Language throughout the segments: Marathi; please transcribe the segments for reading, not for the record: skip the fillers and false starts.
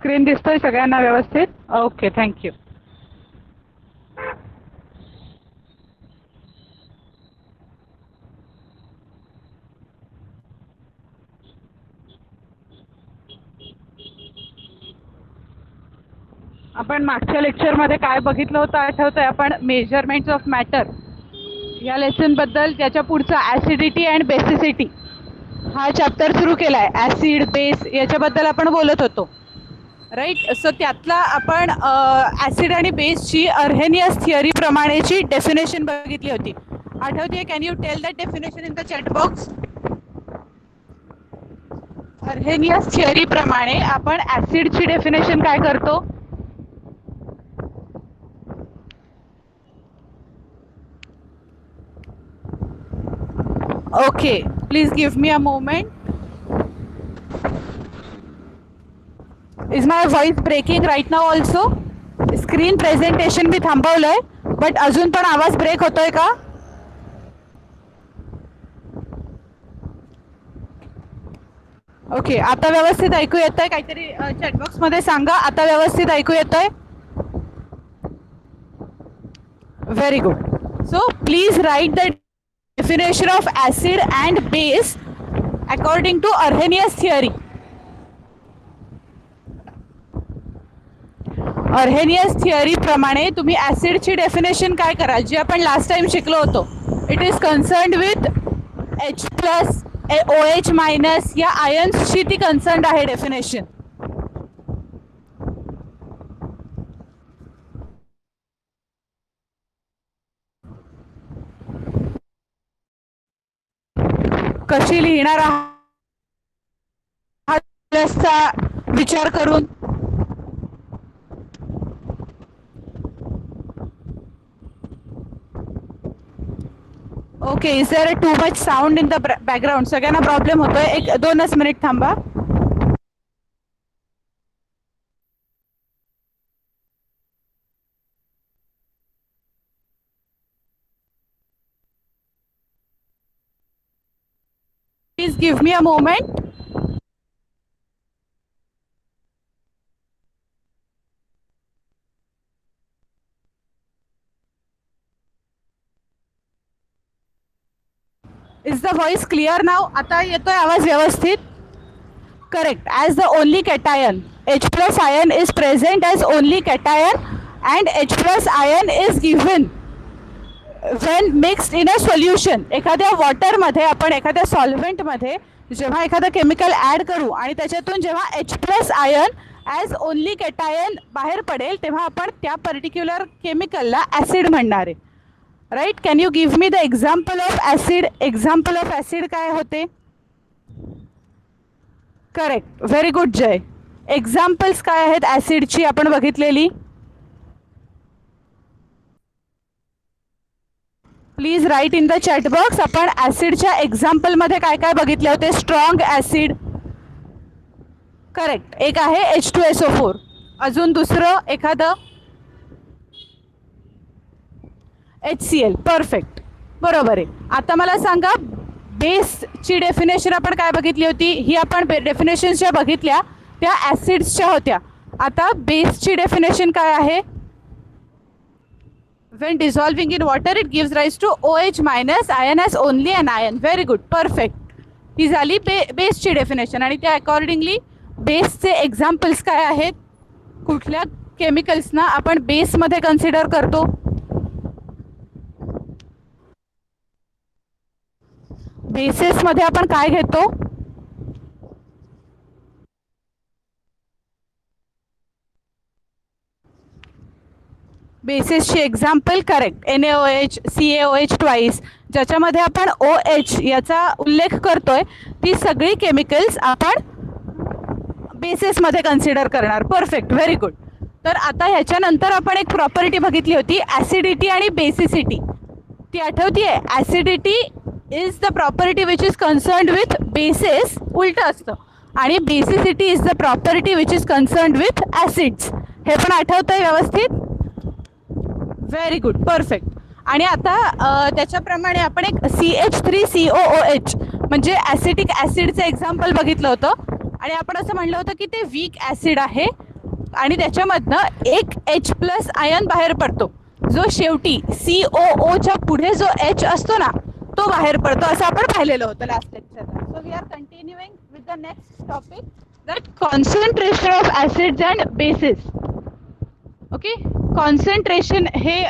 स्क्रीन दिसतोय सगळ्यांना व्यवस्थित? Okay, thank you. आपण मागच्या लेक्चरमध्ये काय बघितलं होतं आठवतंय? आपण मेजरमेंट्स ऑफ मॅटर या लेसन बद्दल, त्याच्या पुढचा ऍसिडिटी अँड बेसिसिटी हा चॅप्टर सुरू केलाय. ऍसिड बेस याच्याबद्दल आपण बोलत होतो, राईट? सो त्यातला आपण ऍसिड आणि बेसची अर्हेनियस थिअरी प्रमाणेची डेफिनेशन बघितली होती. आठवते? Can you tell that definition in the chat box? Arrhenius theory प्रमाणे आपण ऍसिडची डेफिनेशन काय करतो? Okay, please give me a moment. Is my voice breaking right now also? Screen presentation मी थांबवलंय, बट अजून पण आवाज ब्रेक होतोय का? ओके, आता व्यवस्थित ऐकू येतंय? काहीतरी चॅटबॉक्स मध्ये सांगा, आता व्यवस्थित ऐकू येतंय? Very good. So please write the definition of acid and base according to Arrhenius theory. Arrhenius theory प्रमाणे तुम्ही ऍसिडची डेफिनेशन काय कराल, जी आपण लास्ट टाइम शिकलो होतो? It is concerned with H plus OH minus या आयन्सची ती कन्सर्न्ड आहे डेफिनेशन. कशी लिहिणार आहात प्लसचा विचार करून? Okay, is there too much sound in the background? सगळ्यांना प्रॉब्लेम होतोय? एक 2च मिनिट थांबा. Please give me a moment. Is the voice clear now? आता येतोय आवाज व्यवस्थित? Correct. As the only cation H plus ion is present as only cation and H plus ion is given when mixed in a solution. एखाद्या वॉटरमध्ये, आपण एखाद्या सॉल्व्हेंटमध्ये जेव्हा एखादं केमिकल ॲड करू आणि त्याच्यातून जेव्हा H plus ion as only cation बाहेर पडेल, तेव्हा आपण त्या पर्टिक्युलर केमिकलला ॲसिड म्हणणार आहे, right? Can you give me the example of acid? Example of acid काय होते? Correct, very good Jay. Examples काय आहेत ॲसिडची आपण बघितलेली? Please write in the chat box. आपण ॲसिडच्या एक्झाम्पलमध्ये काय काय बघितले होते? स्ट्रॉंग ॲसिड, करेक्ट, एक आहे H2SO4. अजून दुसरं एखादं? HCl, परफेक्ट, बरोबर आहे. आता मला सांगा, बेसची डेफिनेशन आपण काय बघितली होती? ही आपण डेफिनेशन्स ज्या बघितल्या त्या ॲसिड्सच्या होत्या. आता बेसची डेफिनेशन काय आहे? When dissolving in water, it gives rise to OH minus ion as only an ion. Very good, perfect. ही झाली बेसची डेफिनेशन. आणि त्या अकॉर्डिंगली बेसचे एक्झाम्पल्स काय आहेत? कुठल्या केमिकल्सना आपण बेसमध्ये कन्सिडर करतो? बेसेसमध्ये आपण काय घेतो? बेसिसची example, correct, NaOH, CaOH twice. ज्याच्यामध्ये आपण OH याचा उल्लेख करतोय, ती सगळी केमिकल्स आपण बेसिसमध्ये कन्सिडर करणार. Perfect, very good. तर आता ह्याच्यानंतर आपण एक प्रॉपर्टी बघितली होती, ॲसिडिटी आणि बेसिसिटी. ती आठवतीये? Acidity is the property which is concerned with bases, उलट असतं, आणि basicity is the property which is concerned with acids. हे पण आठवतंय व्यवस्थित? Very good, perfect. आणि आता त्याच्याप्रमाणे आपण एक CH3COOH म्हणजे ॲसिटिक ॲसिडचं एक्झाम्पल बघितलं होतं, आणि आपण असं म्हणलं होतं की ते वीक ॲसिड आहे, आणि त्याच्यामधनं एक H+ आयन बाहेर पडतो, जो शेवटी COOच्या पुढे जो H असतो ना तो बाहेर पडतो, असं आपण पाहिलेलं होतं लास्ट लेक्चरला. So we are continuing with the next topic, that concentration of acids and bases. Okay, concentration हे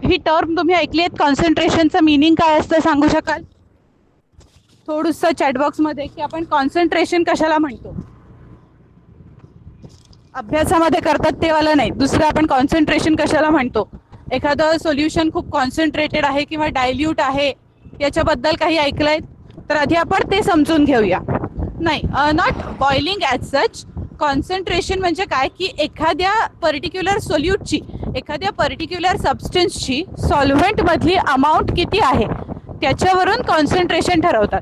ही टर्म तुम्ही ऐकली आहेत. कॉन्सन्ट्रेशनचं मिनिंग काय असतं सांगू शकाल थोडंसं चॅटबॉक्समध्ये, की आपण कॉन्सन्ट्रेशन कशाला म्हणतो? अभ्यासामध्ये करतात तेवाला नाही, दुसरं आपण कॉन्सन्ट्रेशन कशाला म्हणतो? एखादं सोल्युशन खूप कॉन्सन्ट्रेटेड आहे किंवा डायल्यूट आहे याच्याबद्दल काही ऐकलंय तर आधी आपण ते समजून घेऊया. नाही, not boiling as such. Concentration म्हणजे काय, की एखाद्या पर्टिक्युलर सोल्यूटची, एखाद्या पर्टिक्युलर सबस्टन्सची सॉल्व्हेंटमधली अमाऊंट किती आहे त्याच्यावरून कॉन्सन्ट्रेशन ठरवतात.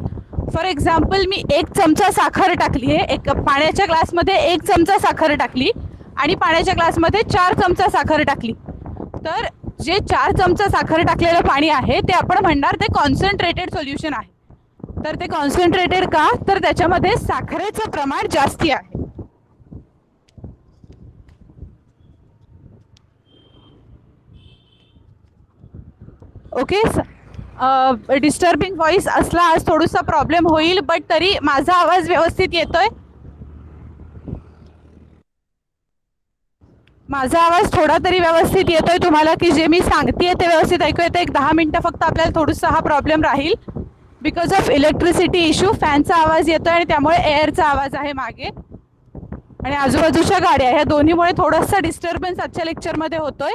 फॉर एक्झाम्पल, मी 1 चमचा साखर टाकली आहे, एक पाण्याच्या ग्लासमध्ये 1 चमचा साखर टाकली आणि पाण्याच्या ग्लासमध्ये 4 चमचा साखर टाकली, तर जे 4 चमचा साखर टाकलेलं पाणी आहे ते आपण म्हणणार ते कॉन्सन्ट्रेटेड सोल्युशन आहे. तर ते कॉन्सन्ट्रेटेड का, तर त्याच्यामध्ये साखरेचं प्रमाण जास्ती आहे. ओके, डिस्टर्बिंग व्हॉइस असला आज थोडासा प्रॉब्लेम होईल, बट तरी माझा आवाज व्यवस्थित येतोय? माझा आवाज थोडा तरी व्यवस्थित येतोय तुम्हाला, की जे मी सांगतेय ते व्यवस्थित ऐकू येतं? एक 10 मिनटं फक्त आपल्याला थोडासा हा प्रॉब्लेम राहील बिकॉज ऑफ इलेक्ट्रिसिटी इश्यू. फॅनचा आवाज येतोय आणि त्यामुळे एअरचा आवाज आहे मागे आणि आजूबाजूच्या गाड्या, ह्या दोन्हीमुळे थोडासा डिस्टर्बन्स आजच्या लेक्चरमध्ये होतोय.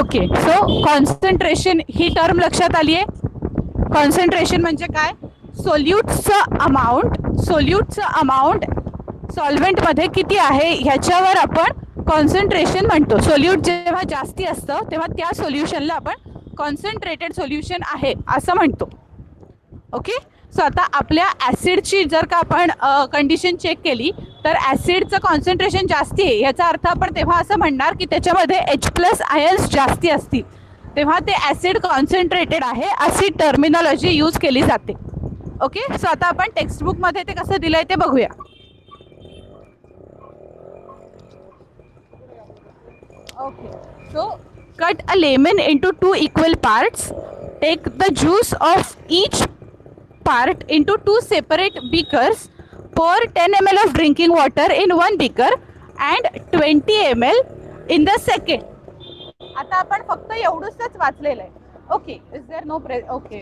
ओके, सो कॉन्सन्ट्रेशन ही टर्म लक्षात आली आहे. कॉन्सन्ट्रेशन म्हणजे काय, सोल्यूटचं अमाऊंट सॉल्व्हेंटमध्ये किती आहे ह्याच्यावर आपण कॉन्सन्ट्रेशन म्हणतो. सोल्यूट जेव्हा जास्ती असतं तेव्हा त्या सोल्युशनला आपण कॉन्सन्ट्रेटेड सोल्युशन आहे असं म्हणतो. ओके, सो आता आपल्या ॲसिडची जर का आपण कंडिशन चेक केली तर ॲसिडचं कॉन्सन्ट्रेशन जास्ती आहे, याचा अर्थ आपण तेव्हा असं म्हणणार की त्याच्यामध्ये H+ आयन्स जास्ती असतील, तेव्हा ते ॲसिड कॉन्सन्ट्रेटेड आहे अशी टर्मिनॉलॉजी यूज केली जाते. ओके, सो आता आपण टेक्स्टबुकमध्ये ते कसं दिलंय ते बघूया. Okay, so cut a lemon into 2 equal parts. Take the juice of each part into 2 separate beakers. Pour 10 ml of drinking water in one beaker and 20 ml in the second. आता आपण फक्त एवढंच वाचलेलं आहे. Okay, is there no okay,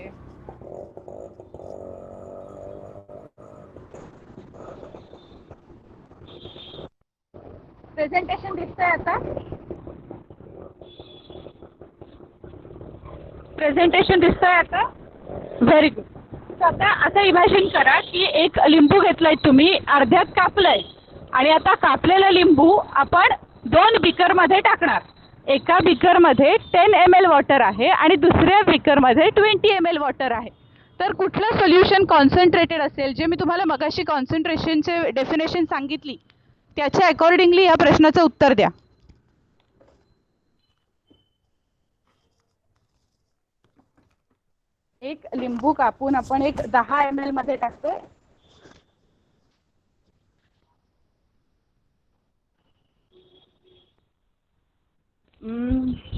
presentation दिसतंय आता? प्रेझेंटेशन दिसतंय आता? Very good. तर आता असं इमॅजिन करा की एक लिंबू घेतलाय तुम्ही, अर्ध्यात कापलंय आणि आता कापलेलं लिंबू आपण 2 बीकरमध्ये टाकणार. एका बीकरमध्ये 10 ml वॉटर आहे आणि दुसऱ्या बीकरमध्ये 20 ml वॉटर आहे. तर कुठलं सोल्युशन कॉन्सन्ट्रेटेड असेल, जे मी तुम्हाला मगाशी कॉन्सन्ट्रेशनचे डेफिनेशन सांगितली त्याच्या अकॉर्डिंगली या प्रश्नाचं उत्तर द्या. एक लिंबू कापून आपण एक 10 ml मध्ये टाकतोय.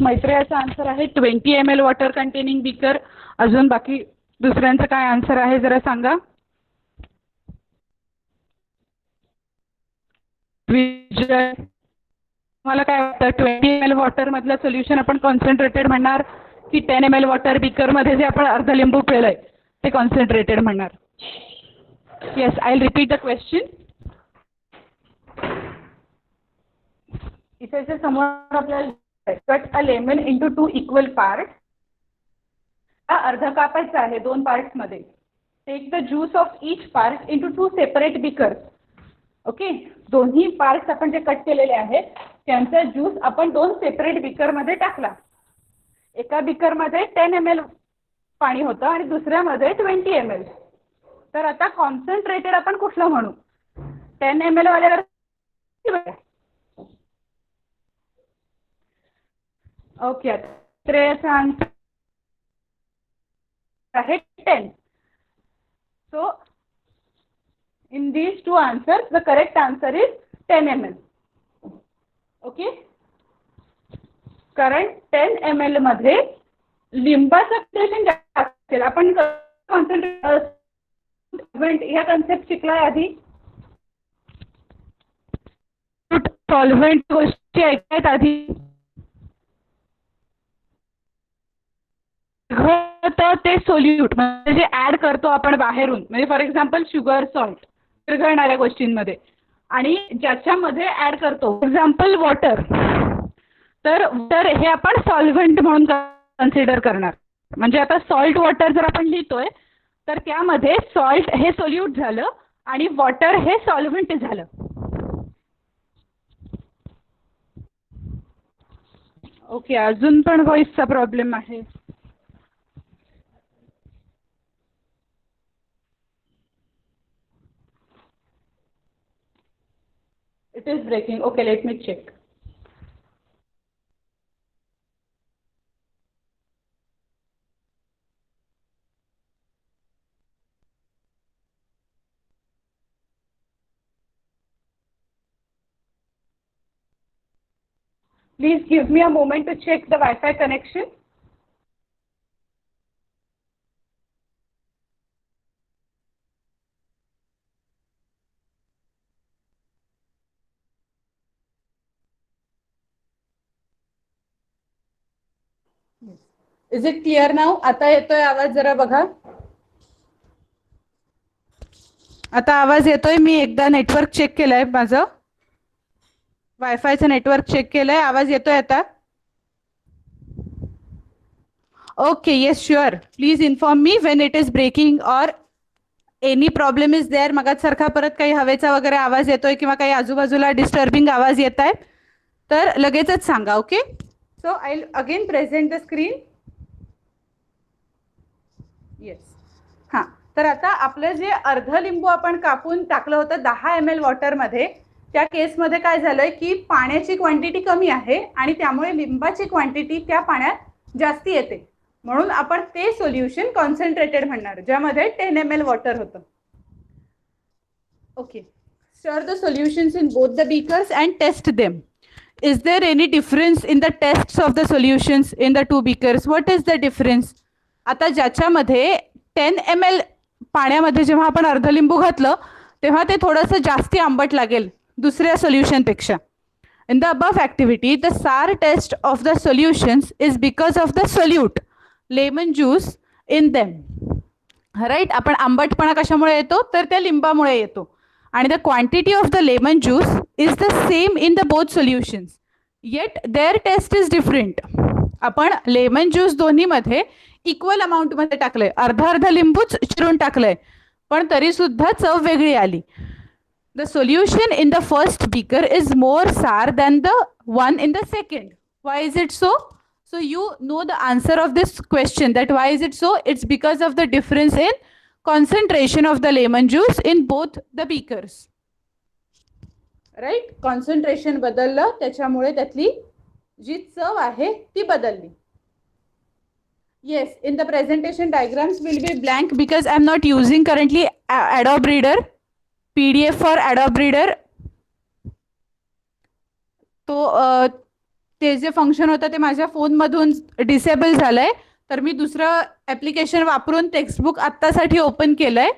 मैत्रेयाचा आन्सर आहे 20 ml वॉटर कंटेनिंग बीकर. अजून बाकी दुसऱ्यांचं काय आन्सर आहे जरा सांगा. मला काय वाटतं, 20 ml वॉटर मधलं सोल्युशन आपण कॉन्सन्ट्रेटेड म्हणणार की 10 ml वॉटर बीकर मध्ये जे आपण अर्ध लिंबू पिळलंय ते कॉन्सन्ट्रेटेड म्हणणार? Yes, I will repeat the question. इथे समोर आपल्याला cut a lemon into 2 equal parts. हा अर्ध कापायचा आहे 2 पार्ट्स मध्ये. Take the juice of each part into 2 separate beakers. Okay, दोन्ही पार्ट्स आपण जे कट केलेले आहेत त्यांचा ज्यूस आपण 2 सेपरेट बीकरमध्ये टाकला. एका बीकरमध्ये 10 ml पाणी होतं आणि दुसऱ्यामध्ये 20 ml. तर आता कॉन्सन्ट्रेटेड आपण कुठलं म्हणू? 10 ml वाल्यावर. ओके, तर याचा आन्सर आहे 10. So in these two answers the correct answer is 10 ml. Okay, कारण 10 ml मध्ये लिंबाचं कॉन्सन्ट्रेशन जास्त असेल. आपण कॉन्सन्ट्रेट ह्या कन्सेप्ट शिकलाय आधी. सॉल्व्हेंट गोष्टी ऐकल्यात आधी. तर ते सोल्यूट म्हणजे जे ऍड करतो आपण बाहेरून, म्हणजे फॉर एक्झाम्पल शुगर, सॉल्ट विरघळणाऱ्या गोष्टींमध्ये, आणि ज्याच्यामध्ये ऍड करतो फॉर एक्झाम्पल वॉटर, तर वॉटर हे आपण सॉल्व्हेंट म्हणून कन्सिडर करणार. म्हणजे आता सॉल्ट वॉटर जर आपण लिहितोय तर त्यामध्ये सॉल्ट हे सोल्यूट झालं आणि वॉटर हे सॉल्व्हेंट झालं. ओके, अजून पण व्हॉइसचा प्रॉब्लेम आहे. It is breaking. Okay, let me check. Please give me a moment to check the Wi-Fi connection. Is it clear now? आता येतोय आवाज, जरा बघा. आता आवाज येतोय. मी एकदा नेटवर्क चेक केलंय, माझं वायफायचं नेटवर्क चेक केलंय. आवाज येतोय आता? Okay, yes sure. Please inform me when it is breaking or any problem is there. मगासारखा परत काही हवेचा वगैरे आवाज येतोय किंवा काही आजूबाजूला डिस्टर्बिंग आवाज येत आहे तर लगेचच सांगा. Okay, so I again present the screen. Yes, हां. तर आता आपलं जे अर्ध लिंबू आपण कापून टाकलं होतं 10 ml वॉटरमध्ये, त्या केसमध्ये काय झालंय की पाण्याची क्वांटिटी कमी आहे आणि त्यामुळे लिंबाची क्वांटिटी त्या पाण्यात जास्ती येते. म्हणून आपण ते सोल्युशन कॉन्सन्ट्रेटेड म्हणणार, ज्यामध्ये 10 ml वॉटर होतं. Okay, stir the solutions in both the beakers and test them. Is there any difference in the taste of the solutions in the two beakers? What is the difference? आता ज्याच्यामध्ये 10 ml पाण्यामध्ये जेव्हा आपण अर्ध लिंबू घातलं तेव्हा ते थोडंसं जास्ती आंबट लागेल दुसऱ्या सोल्युशनपेक्षा. In the above activity the sour taste of the solutions is because of the solute lemon juice in them. Right, आपण आंबटपणा कशामुळे येतो तर त्या लिंबामुळे येतो. आणि the quantity of the lemon juice is the same in the both solutions, yet their taste is different. आपण लेमन ज्यूस दोन्हीमध्ये इक्वल अमाऊंटमध्ये टाकलंय, अर्धा अर्धा लिंबूच चिरून टाकलंय, पण तरी सुद्धा चव वेगळी आली. The solution in the first beaker is more sour than the one in the second. Why is it so? So you know the answer of this question, that why is it so? It's because of the difference in concentration of the lemon juice in both the beakers. Right? Concentration बदललं, त्याच्यामुळे त्यातली जी चव आहे ती बदलली. Yes, in the presentation diagrams will be blank because I am not using currently Adobe Reader, PDF for Adobe Reader. तो ते जे फंक्शन होतं ते माझ्या फोनमधून डिसेबल झालंय, तर मी दुसरं ॲप्लिकेशन वापरून टेक्स्टबुक आत्तासाठी ओपन केलंय.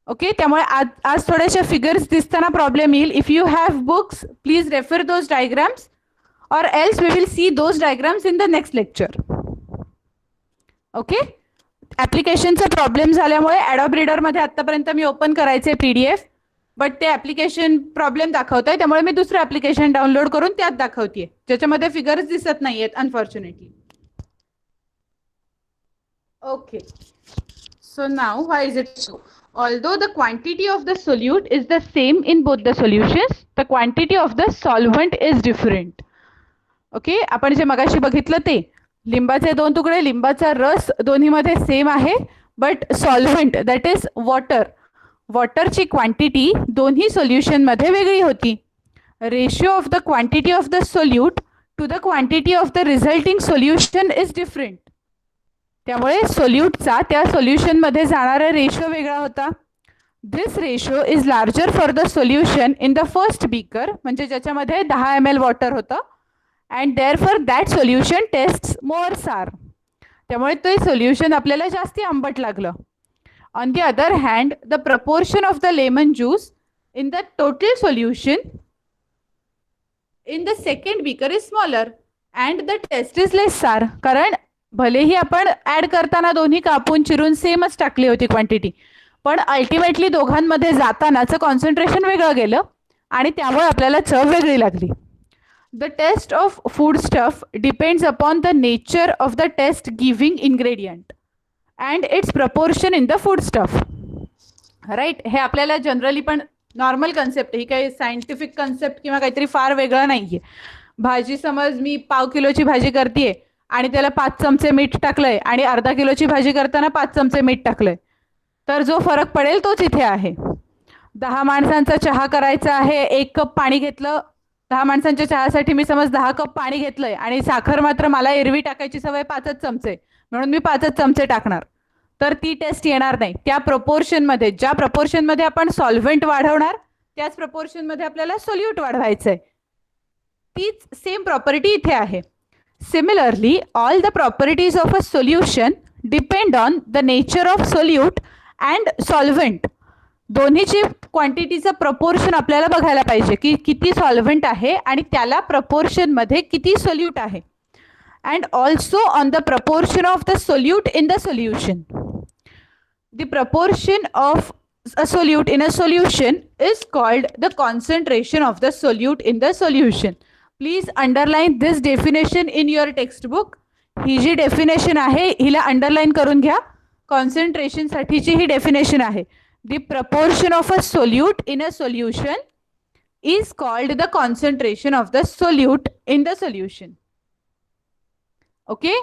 ओके, त्यामुळे आज थोडेसे फिगर्स दिसताना प्रॉब्लेम येईल. If you have books please refer those diagrams or else we will see those diagrams in the next lecture. Okay, ॲप्लिकेशनचा प्रॉब्लेम झाल्यामुळे ॲडॉब रीडरमध्ये आत्तापर्यंत मी ओपन करायचे PDF, बट ते ॲप्लिकेशन प्रॉब्लेम दाखवत आहे, त्यामुळे मी दुसरं ॲप्लिकेशन डाउनलोड करून त्यात दाखवते, ज्याच्यामध्ये फिगर्स दिसत नाही आहेत unfortunately. Okay, so now why is it so? Although the quantity of the solute is the same in both the solutions, the quantity of the solvent is different. Okay, आपण जे मगाशी बघितलं ते लिंबाचे 2 तुकडे, लिंबाचा रस दोन्हीमध्ये सेम आहे, बट सॉल्व्हेंट दॅट इज वॉटरची क्वांटिटी दोन्ही सोल्युशनमध्ये वेगळी होती. Ratio of the quantity of the solute to the quantity of the resulting solution is different. त्यामुळे सोल्यूटचा त्या सोल्युशनमध्ये जाणारा रेशो वेगळा होता. This ratio is larger for the solution in the first beaker, म्हणजे ज्याच्यामध्ये 10 ml वॉटर होतं, and therefore that solution taste more sour. त्यामुळे ते सोल्युशन आपल्याला जास्ती आंबट लागलं. On the other hand, the proportion of the lemon juice in the total solution in the second beaker is smaller and the taste is less sour. कारण भलेही आपण ॲड करताना दोन्ही कापून चिरून सेमच टाकली होती क्वांटिटी, पण अल्टिमेटली दोघांमध्ये जातानाचं कॉन्सन्ट्रेशन वेगळं गेलं आणि त्यामुळे आपल्याला चव वेगळी लागली. The taste of food stuff depends upon the nature of the taste giving ingredient and its proportion in the food stuff. Right, हे आपल्याला जनरली पण नॉर्मल कन्सेप्ट, ही काही सायंटिफिक कन्सेप्ट किंवा काहीतरी फार वेगळं नाही आहे. भाजी समज मी 1/2 किलोची भाजी करते आणि त्याला 5 चमचे मीठ टाकलंय आणि अर्धा किलोची भाजी करताना 5 चमचे मीठ टाकलंय, तर जो फरक पडेल तोच इथे आहे. 10 माणसांचा चहा करायचा आहे, 1 कप पाणी घेतलं. 10 माणसांच्या चहासाठी मी समज 10 कप पाणी घेतलंय आणि साखर मात्र मला एरवी टाकायची सवय 5च चमचे, म्हणून मी 5च चमचे टाकणार, तर ती टेस्ट येणार नाही. त्या प्रपोर्शनमध्ये, ज्या प्रपोर्शनमध्ये आपण सॉल्व्हेंट वाढवणार त्याच प्रपोर्शनमध्ये आपल्याला सोल्यूट वाढवायचं आहे. तीच सेम प्रॉपर्टी इथे आहे. Similarly, all the properties of a solution depend on the nature of solute and solvent. दोन्हीची क्वांटिटीचं प्रपोर्शन आपल्याला बघायला पाहिजे की किती सॉल्व्हेंट आहे आणि त्याला प्रपोर्शनमध्ये किती सोल्यूट आहे. And also on the proportion of the solute in the solution. The proportion of a solute in a solution is called the concentration of the solute in the solution. Please underline this definition in your textbook. ही जी डेफिनेशन आहे हिला अंडरलाइन करून घ्या. कॉन्सन्ट्रेशन साठीची ही डेफिनेशन आहे. The proportion of a solute in a solution is called the concentration of the solute in the solution. Okay,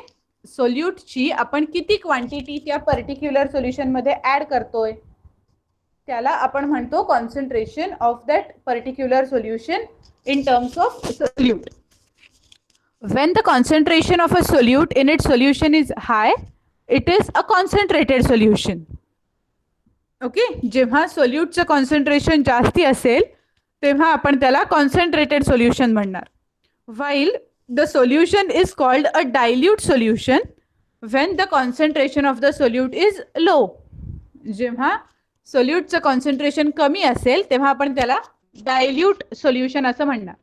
सोल्यूटची आपण किती क्वांटिटी त्या पर्टिक्युलर सोल्युशनमध्ये ॲड करतोय त्याला आपण म्हणतो concentration of that particular solution in terms of solute. When the concentration of a solute in its solution is high, it is a concentrated solution. Okay, जेव्हा सोल्यूटचं कॉन्सन्ट्रेशन जास्ती असेल तेव्हा आपण त्याला कॉन्सन्ट्रेटेड सोल्युशन म्हणणार. while the solution is called a dilute solution when the concentration of the solute is low. जेव्हा सोल्यूटचं कॉन्सन्ट्रेशन कमी असेल तेव्हा आपण त्याला डायल्यूट सोल्युशन असं म्हणणार.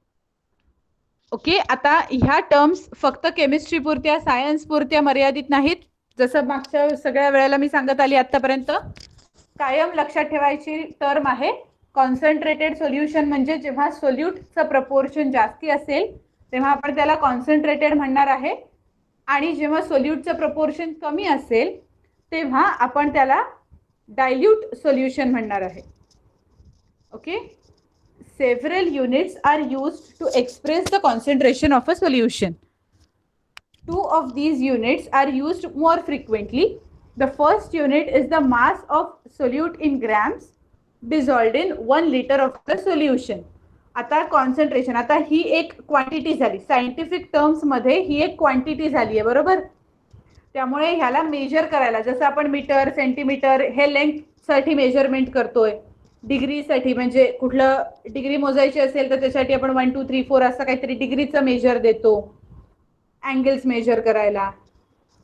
ओके, आता ह्या टर्म्स फक्त केमिस्ट्री पुरत्या, सायन्स पुरत्या मर्यादित नाहीत. जसं मागच्या सगळ्या वेळेला मी सांगत आली आतापर्यंत, कायम लक्षात ठेवायची टर्म आहे कॉन्सन्ट्रेटेड सोल्युशन. म्हणजे जेव्हा सोल्यूटचं प्रपोर्शन जास्ती असेल तेव्हा आपण त्याला कॉन्सन्ट्रेटेड म्हणणार आहे, आणि जेव्हा सोल्यूटचं प्रपोर्शन कमी असेल तेव्हा आपण त्याला डायल्यूट सोल्युशन म्हणणार आहे. Okay, several units are used to express the concentration of a solution. Two of these units are used more frequently. The first unit is the mass of solute in grams dissolved in 1 liter of the solution. आता कॉन्सन्ट्रेशन, आता ही एक क्वांटिटी झाली, सायंटिफिक टर्म्स मध्ये ही एक क्वांटिटी झाली आहे, बरोबर. त्यामुळे ह्याला मेजर करायला, जसं आपण मीटर, सेंटीमीटर हे लेंथ साठी मेजरमेंट करतोय, डिग्रीसाठी म्हणजे कुठलं डिग्री मोजायची असेल तर त्यासाठी आपण 1 2 3 4 असं काहीतरी डिग्रीचं मेजर देतो. अँगल्स मेजर करायला,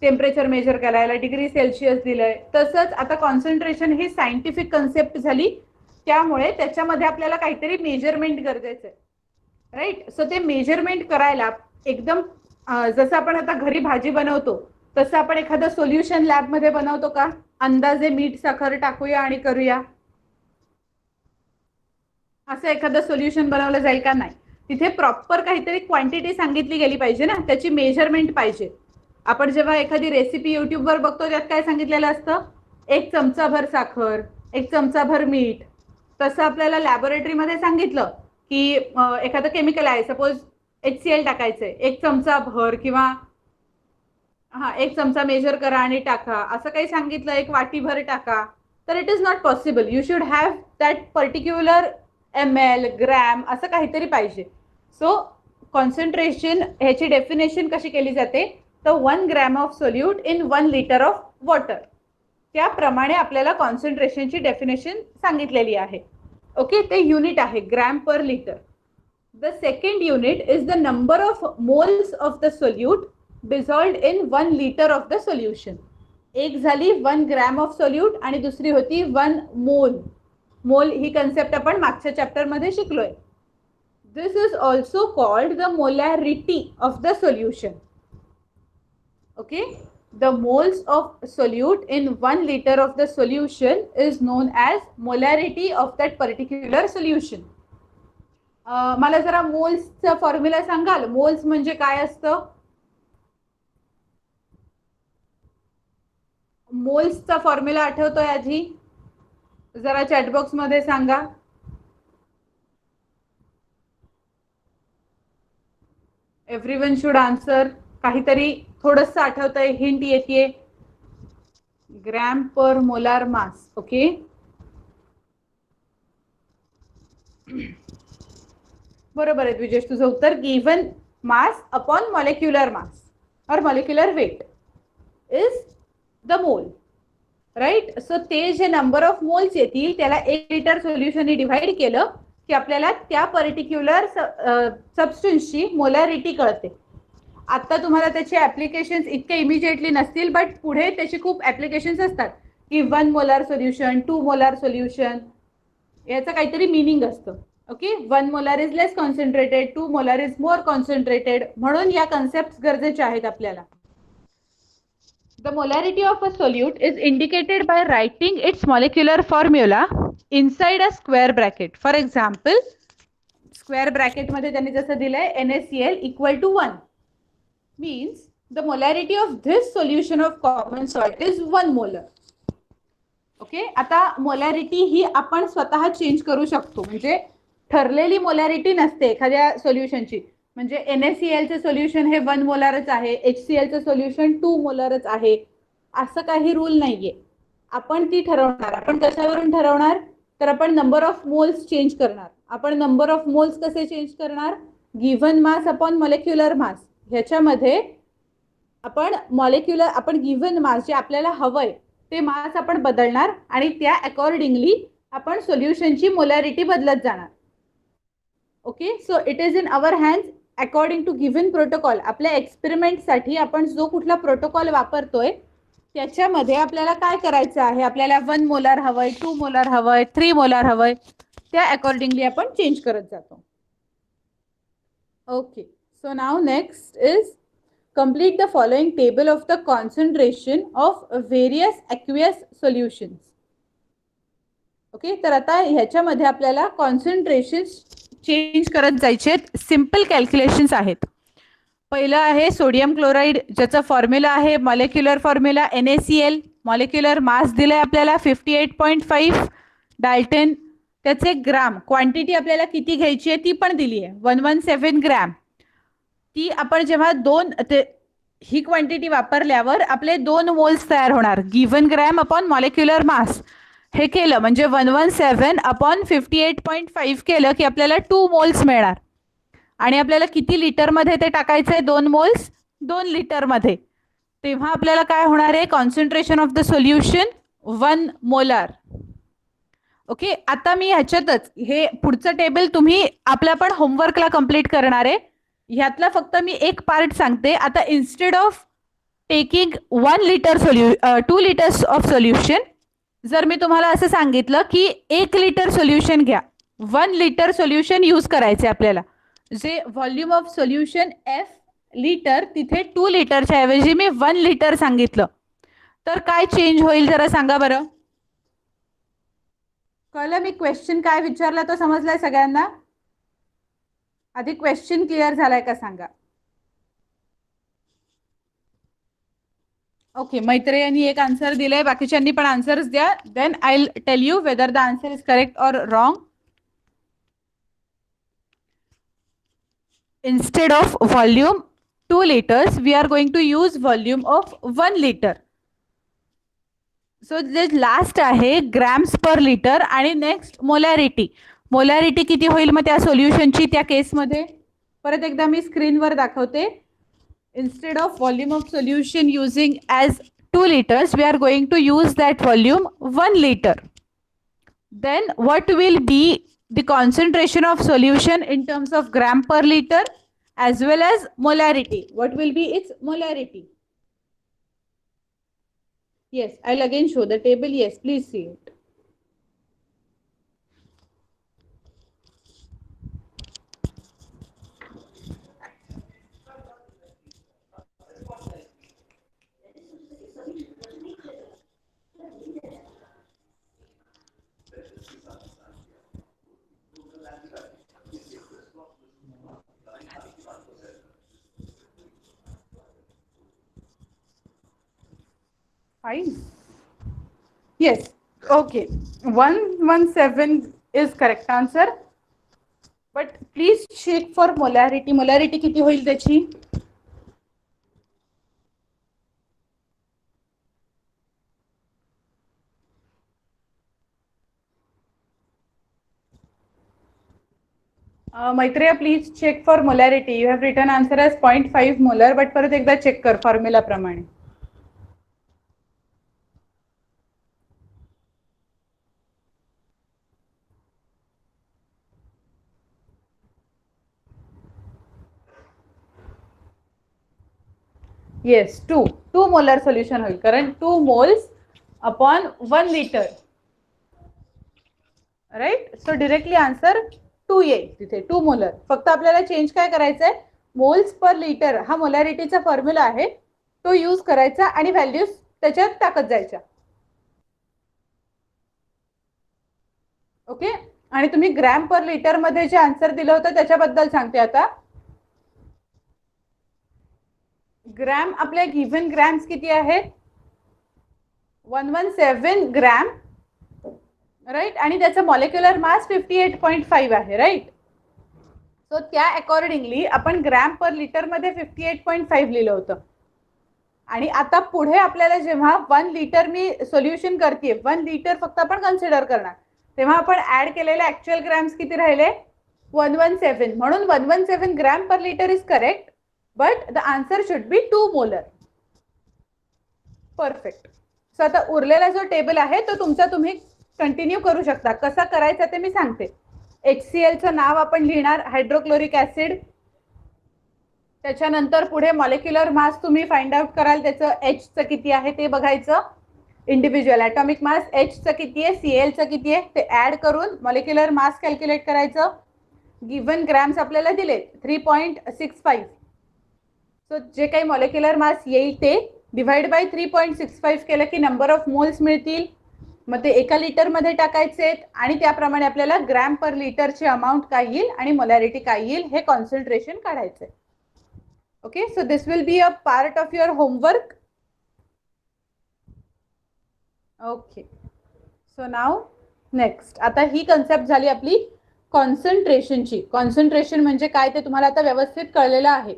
टेम्परेचर मेजर करायला डिग्री सेल्सिअस दिलंय. तसंच आता कॉन्सन्ट्रेशन ही सायंटिफिक कन्सेप्ट झाली, त्यामुळे त्याच्यामध्ये आपल्याला काहीतरी मेजरमेंट गरजेचं आहे, राईट. सो ते मेजरमेंट करायला एकदम जसं आपण आता घरी भाजी बनवतो तसं आपण एखादं सोल्युशन लॅबमध्ये बनवतो का, अंदाजे मीठ साखर टाकूया आणि करूया, असं एखादं सोल्युशन बनवलं जाईल का, नाही. तिथे प्रॉपर काहीतरी क्वांटिटी सांगितली गेली पाहिजे ना, त्याची मेजरमेंट पाहिजे. आपण जेव्हा एखादी रेसिपी युट्यूबवर बघतो त्यात काय सांगितलेलं असतं, 1 चमचाभर साखर, 1 चमचाभर मीठ. तसं आपल्याला लॅबोरेटरीमध्ये सांगितलं की एखादं केमिकल आहे, सपोज HCl टाकायचंय, 1 चमचा भर किंवा 1 चमचा मेजर करा आणि टाका, असं काही सांगितलं, 1 वाटीभर टाका, तर it is not possible. You should have that particular ml, gram असं काहीतरी पाहिजे. सो कॉन्सन्ट्रेशन ह्याची डेफिनेशन कशी केली जाते, तर 1 gram of solute in 1 litre of water. त्याप्रमाणे आपल्याला कॉन्सन्ट्रेशनची डेफिनेशन सांगितलेली आहे. ओके, ते युनिट आहे gram per litre. The second unit is the number of moles of the solute dissolved in 1 litre of the solution. एक झाली 1 ग्रॅम ऑफ सोल्यूट आणि दुसरी होती 1 मोल. मोल ही कन्सेप्ट आपण मागच्या चॅप्टर मध्ये शिकलोय. This is also called the molarity of the solution. Okay, the moles of solute in 1 liter of the solution is known as molarity of that particular solution. मला जरा मोल्सचा फॉर्म्युला सांगाल? मोल्स म्हणजे काय असतं? मोल्सचा फॉर्म्युला आठवतोय आजी? जरा चॅटबॉक्स मध्ये सांगा. Everyone should answer. काहीतरी थोडंसं आठवतंय, हिंट येते. Gram per molar mass. Okay, बरोबर आहे विजेश तुझं उत्तर. Given mass upon molecular mass or molecular weight is the mole, right. So ते जे नंबर ऑफ मोल्स येतील त्याला 1 लिटर सोल्युशनने डिव्हाइड केलं की आपल्याला त्या पर्टिक्युलर सबस्टन्सची मोलॅरिटी कळते. आता तुम्हाला त्याचे ऍप्लिकेशन्स इतके इमिजिएटली नसतील, बट पुढे त्याचे खूप ऍप्लिकेशन्स असतात की 1 मोलार सोल्युशन, 2 मोलार सोल्युशन, याचं काहीतरी मिनिंग असतं. Okay, 1 molar is less concentrated, 2 molar is more concentrated. म्हणून या कन्सेप्ट गरजेच्या आहेत आपल्याला. The molarity of a solute is indicated by writing its molecular formula inside a square bracket. For example, square bracket मध्ये त्यांनी जसं दिलंय NaCl equal to 1 means the molarity of this solution of common salt is 1 molar. Okay, आता मोलॅरिटी ही आपण स्वतः चेंज करू शकतो. म्हणजे ठरलेली मोलॅरिटी नसते एखाद्या सोल्युशनची. म्हणजे NaCl चे सोल्युशन हे 1 मोलारच आहे, HCl चे सोल्युशन 2 मोलारच आहे, असं काही रूल नाहीये. आपण ती ठरवणार. आपण कशावरून ठरवणार? तर आपण नंबर ऑफ मोल्स चेंज करणार. आपण नंबर ऑफ मोल्स कसे चेंज करणार? गिव्हन मास अपॉन मॉलिक्युलर मास. ह्याच्यामध्ये आपण गिव्हन मास जे आपल्याला हवंय ते मास आपण बदलणार आणि त्या अकॉर्डिंगली आपण सोल्युशनची मोलॅरिटी बदलत जाणार. Okay, so it is in our hands according to given protocol. आपल्या एक्सपेरिमेंटसाठी आपण जो कुठला प्रोटोकॉल वापरतोय त्याच्यामध्ये आपल्याला काय करायचं आहे? आपल्याला 1 मोलार हवंय, 2 मोलार हवंय, 3 मोलार हवंय, त्या अकॉर्डिंगली आपण चेंज करत जातो. Okay, so now next is complete the following table of the concentration of various aqueous solutions. Okay, तर आता ह्याच्यामध्ये आपल्याला कॉन्सन्ट्रेशन चेंज करत जायचे. सिंपल कॅल्क्युलेशन्स आहेत. पहिलं आहे सोडियम क्लोराईड, ज्याचा फॉर्म्युला आहे molecular formula NaCl. Molecular mass दिलाय आपल्याला 58.5 डाल्टन. त्याचे ग्राम क्वांटिटी आपल्याला किती घ्यायची आहे ती पण दिली आहे, 117 ग्रॅम. ती आपण जेव्हा ही क्वांटिटी वापरल्यावर आपले 2 मोल्स तयार होणार. गिव्हन ग्रॅम अपॉन मॉलिक्युलर मास हे केलं म्हणजे 117 अपॉन 58.5 केलं की आपल्याला 2 मोल्स मिळणार. आणि आपल्याला किती लिटरमध्ये ते टाकायचं आहे? 2 मोल्स 2 लिटरमध्ये. तेव्हा आपल्याला काय होणार आहे? Concentration of the solution 1 molar. Okay, आता मी ह्याच्यातच हे पुढचं टेबल तुम्ही आपल्या पण होमवर्कला कंप्लीट करणार आहे. ह्यातला फक्त मी एक पार्ट सांगते. आता instead of taking 1 litre 2 litres of solution, जर मी तुम्हाला असं सांगितलं की 1 लिटर सोल्युशन घ्या, 1 लिटर सोल्युशन यूज करायचे आपल्याला, जे volume of solution F litre, तिथे 2 लिटरच्या ऐवजी मी 1 लिटर सांगितलं, तर काय चेंज होईल जरा सांगा बरं. कळलं मी क्वेश्चन काय विचारला तो समजलाय सगळ्यांना? आधी क्वेश्चन क्लिअर झालाय का सांगा. ओके, मैत्रेयांनी एक आन्सर दिलाय, बाकीच्यांनी पण आन्सर्स द्या. Then I will tell you whether the answer is correct और wrong. Instead of volume 2 liters, we are going to use volume of 1 liter. So this last आहे ग्रॅम्स पर लिटर आणि नेक्स्ट मोलॅरिटी. मोलॅरिटी किती होईल मग त्या सोल्युशनची त्या केसमध्ये? परत एकदा मी स्क्रीनवर दाखवते. Instead of volume of solution using as 2 liters, we are going to use that volume 1 liter. Then what will be the concentration of solution in terms of gram per liter as well as molarity? What will be its molarity? Yes, I'll again show the table. Yes, please see it. Fine. Yes. Okay. 117 is correct answer. But please check for molarity. Molarity किती होईल त्याची? Maitreya, please check for molarity. You have written answer as 0.5 molar, but परत एकदा check कर फॉर्म्युला प्रमाणे. Yes, 2 molar solution होईल कारण 2 moles upon 1 liter. Right. So directly answer 2 येईल तिथे 2 मोलर. फक्त आपल्याला चेंज काय करायचंय, मोल्स पर लिटर हा मोलॅरिटीचा फॉर्म्युला आहे तो यूज करायचा आणि व्हॅल्यूज त्याच्यात टाकत जायच्या. ओके. आणि तुम्ही ग्रॅम पर लिटर मध्ये जे आन्सर दिलं होतं त्याच्याबद्दल सांगते आता. ग्रॅम आपल्या गिव्हन ग्रॅम्स किती आहे? 117 ग्रॅम. राईट. आणि त्याचा मॉलिक्युलर मास 58.5 आहे. राईट. सो त्या अकॉर्डिंगली आपण ग्रॅम पर लिटर मध्ये 58.5 लिहिलं होतं. आणि आता पुढे आपल्याला जेव्हा 1 लिटर मी सोल्युशन करते, 1 लिटर फक्त आपण कन्सिडर करणार, तेव्हा आपण ऍड केलेले ऍक्च्युअल ग्रॅम्स किती राहिले? 117. म्हणून 117 gram per litre is correct, but the answer should be 2 molar. Perfect. So आता उरलेला जो टेबल आहे तो तुमचा तुम्ही कंटिन्यू करू शकता. कसा करायचा ते मी सांगते. HClचं नाव आपण लिहिणार, हायड्रोक्लोरिक ऍसिड. त्याच्यानंतर पुढे मॉलिक्युलर मास तुम्ही फाइंड आउट कराल, त्याचं Hचं किती आहे ते बघायचं. इंडिव्हिज्युअल ॲटॉमिक मास Hचं किती आहे, Clचं किती आहे ते ऍड करून मॉलिक्युलर मास कॅल्क्युलेट करायचं. गिव्हन ग्रॅम्स आपल्याला दिले 3.65. सो जे काही मॉलिक्युलर मास येईल ते डिवाइड बाय 3.65 केलं की नंबर ऑफ मोल्स मिळतील. मग ते एका लिटर मध्ये टाकायचे आणि त्याप्रमाणे आपल्याला ग्रॅम पर लिटरची अमाऊंट काय येईल आणि मोलॅरिटी काय येईल हे कॉन्सन्ट्रेशन काढायचंय. Okay. So this will be a part of your homework. Okay. So now next. आता ही कन्सेप्ट झाली आपली कॉन्सन्ट्रेशनची. कॉन्सन्ट्रेशन म्हणजे काय ते तुम्हाला आता व्यवस्थित कळलेलं आहे.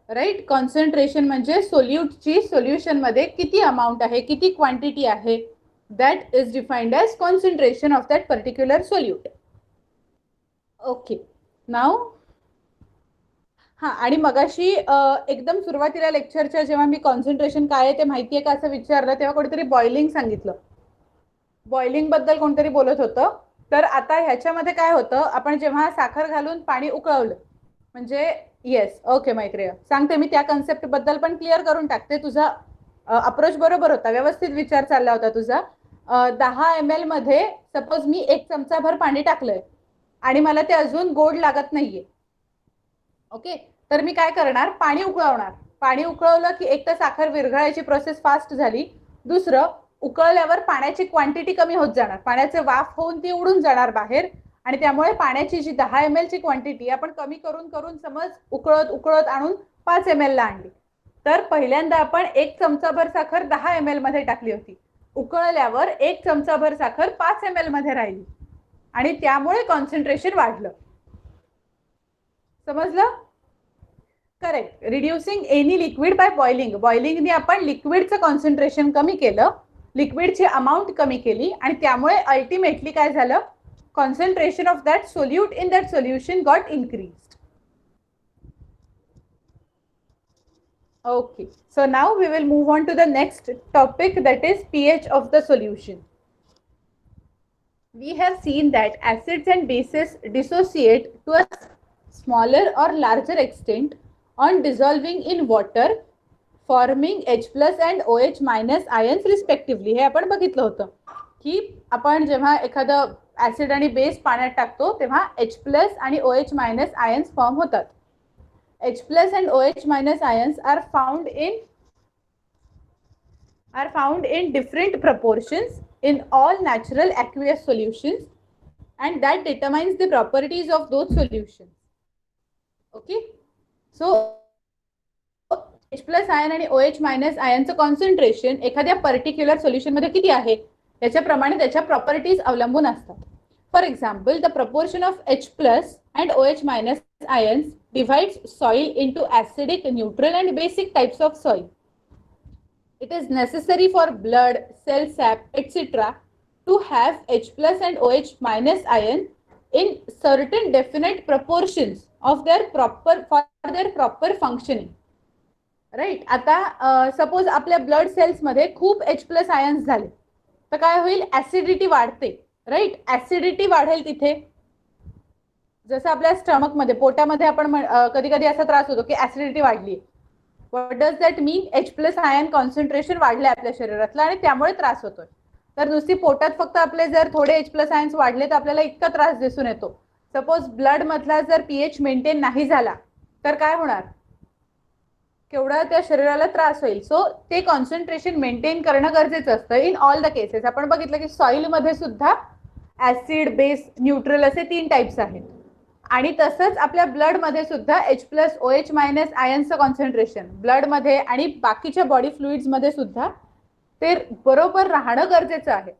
राईट. कॉन्सन्ट्रेशन म्हणजे सोल्यूटची सोल्युशन मध्ये किती अमाऊंट आहे, किती क्वांटिटी आहे, that is defined as concentration of that particular solute. Okay. Now आणि मगाशी एकदम सुरुवातीला लेक्चरच्या जेव्हा मी कॉन्सन्ट्रेशन काय आहे ते माहिती आहे का असं विचारलं तेव्हा कोणीतरी बॉइलिंग सांगितलं. बॉइलिंग बद्दल कोणतरी बोलत होतं. तर आता ह्याच्यामध्ये काय होतं, आपण जेव्हा साखर घालून पाणी उकळवलं म्हणजे येस. ओके मैत्रिया, सांगते मी त्या कन्सेप्ट बद्दल पण क्लिअर करून टाकते. तुझा अप्रोच बरोबर होता, व्यवस्थित विचार चालला होता तुझा. 10 ml मध्ये सपोज मी 1 चमचाभर पाणी टाकलंय आणि मला ते अजून गोड लागत नाहीये. ओके. तर मी काय करणार, पाणी उकळवणार. पाणी उकळवलं की एक तर साखर विरघळायची प्रोसेस फास्ट झाली. दुसरं, उकळल्यावर पाण्याची क्वांटिटी कमी होत जाणार, पाण्याचे वाफ होऊन ती उडून जाणार बाहेर आणि त्यामुळे पाण्याची जी 10 ml ची क्वांटिटी आपण कमी करून करून समज उकळत उकळत आणून 5 ml ला आणली. तर पहिल्यांदा आपण 1 चमचाभर साखर 10 ml मध्ये टाकली होती. उकळल्यावर 1 चमचाभर साखर 5 ml मध्ये राहिली आणि त्यामुळे कॉन्सन्ट्रेशन वाढलं. समजलं? Correct. Reducing any liquid by boiling. बॉइलिंगने आपण लिक्विडचं कॉन्सन्ट्रेशन कमी केलं, लिक्विडची अमाऊंट कमी केली आणि त्यामुळे अल्टिमेटली काय झालं, concentration of that solute in that solution got increased. Okay, so now we will move on to the next topic, that is pH of the solution. We have seen that acids and bases dissociate to a smaller or larger extent on dissolving in water, forming H plus and OH minus ions respectively. हे आपण बघितलं होतं की आपण जेव्हा एखादं ऍसिड आणि बेस पाण्यात टाकतो तेव्हा H plus आणि OH minus ions फॉर्म होतात. H plus and OH minus ions are found in different proportions in all natural aqueous solutions, and that determines the properties of those solutions. Okay, so H plus ion आणि OH minus ion कॉन्सन्ट्रेशन एखाद्या पर्टिक्युलर सोल्युशन मध्ये किती आहे याच्याप्रमाणे त्याच्या प्रॉपर्टीज अवलंबून असतात. For example, the proportion of H plus and OH minus ions divides soil into acidic, neutral and basic types of soil. It is necessary for blood, cell sap, etc. to have H plus and OH minus ion in certain definite proportions of their proper functioning. Right. आता सपोज आपल्या ब्लड सेल्स मध्ये खूप H प्लस आयन्स झाले तर काय होईल, ऍसिडिटी वाढते. राईट, ऍसिडिटी वाढेल तिथे. जसं आपल्या स्टमक मध्ये, पोटामध्ये आपण कधी कधी असा त्रास होतो की ऍसिडिटी वाढली. What does that mean? H plus ion concentration वाढले आपल्या शरीरातलं आणि त्यामुळे त्रास होतोय. तर नुसती पोटात फक्त आपले जर थोडे H प्लस आयन्स वाढले तर आपल्याला इतका त्रास दिसून येतो. सपोज ब्लड मधला जर पीएच मेंटेन नाही झाला तर काय होणार, केवढा त्या शरीराला त्रास होईल. सो ते कॉन्सन्ट्रेशन मेंटेन करणं गरजेचं असतं इन ऑल द केसेस. आपण बघितलं की सॉइल मध्ये सुद्धा ऍसिड, बेस, न्यूट्रल असे 3 टाइप्स आहेत. आणि तसंच आपल्या ब्लड मध्ये सुद्धा H प्लस OH मायनस आयन्सचं कॉन्सन्ट्रेशन ब्लड मध्ये आणि बाकीच्या बॉडी फ्लुइड्स मध्ये सुद्धा ते बरोबर राहणं गरजेचं आहे.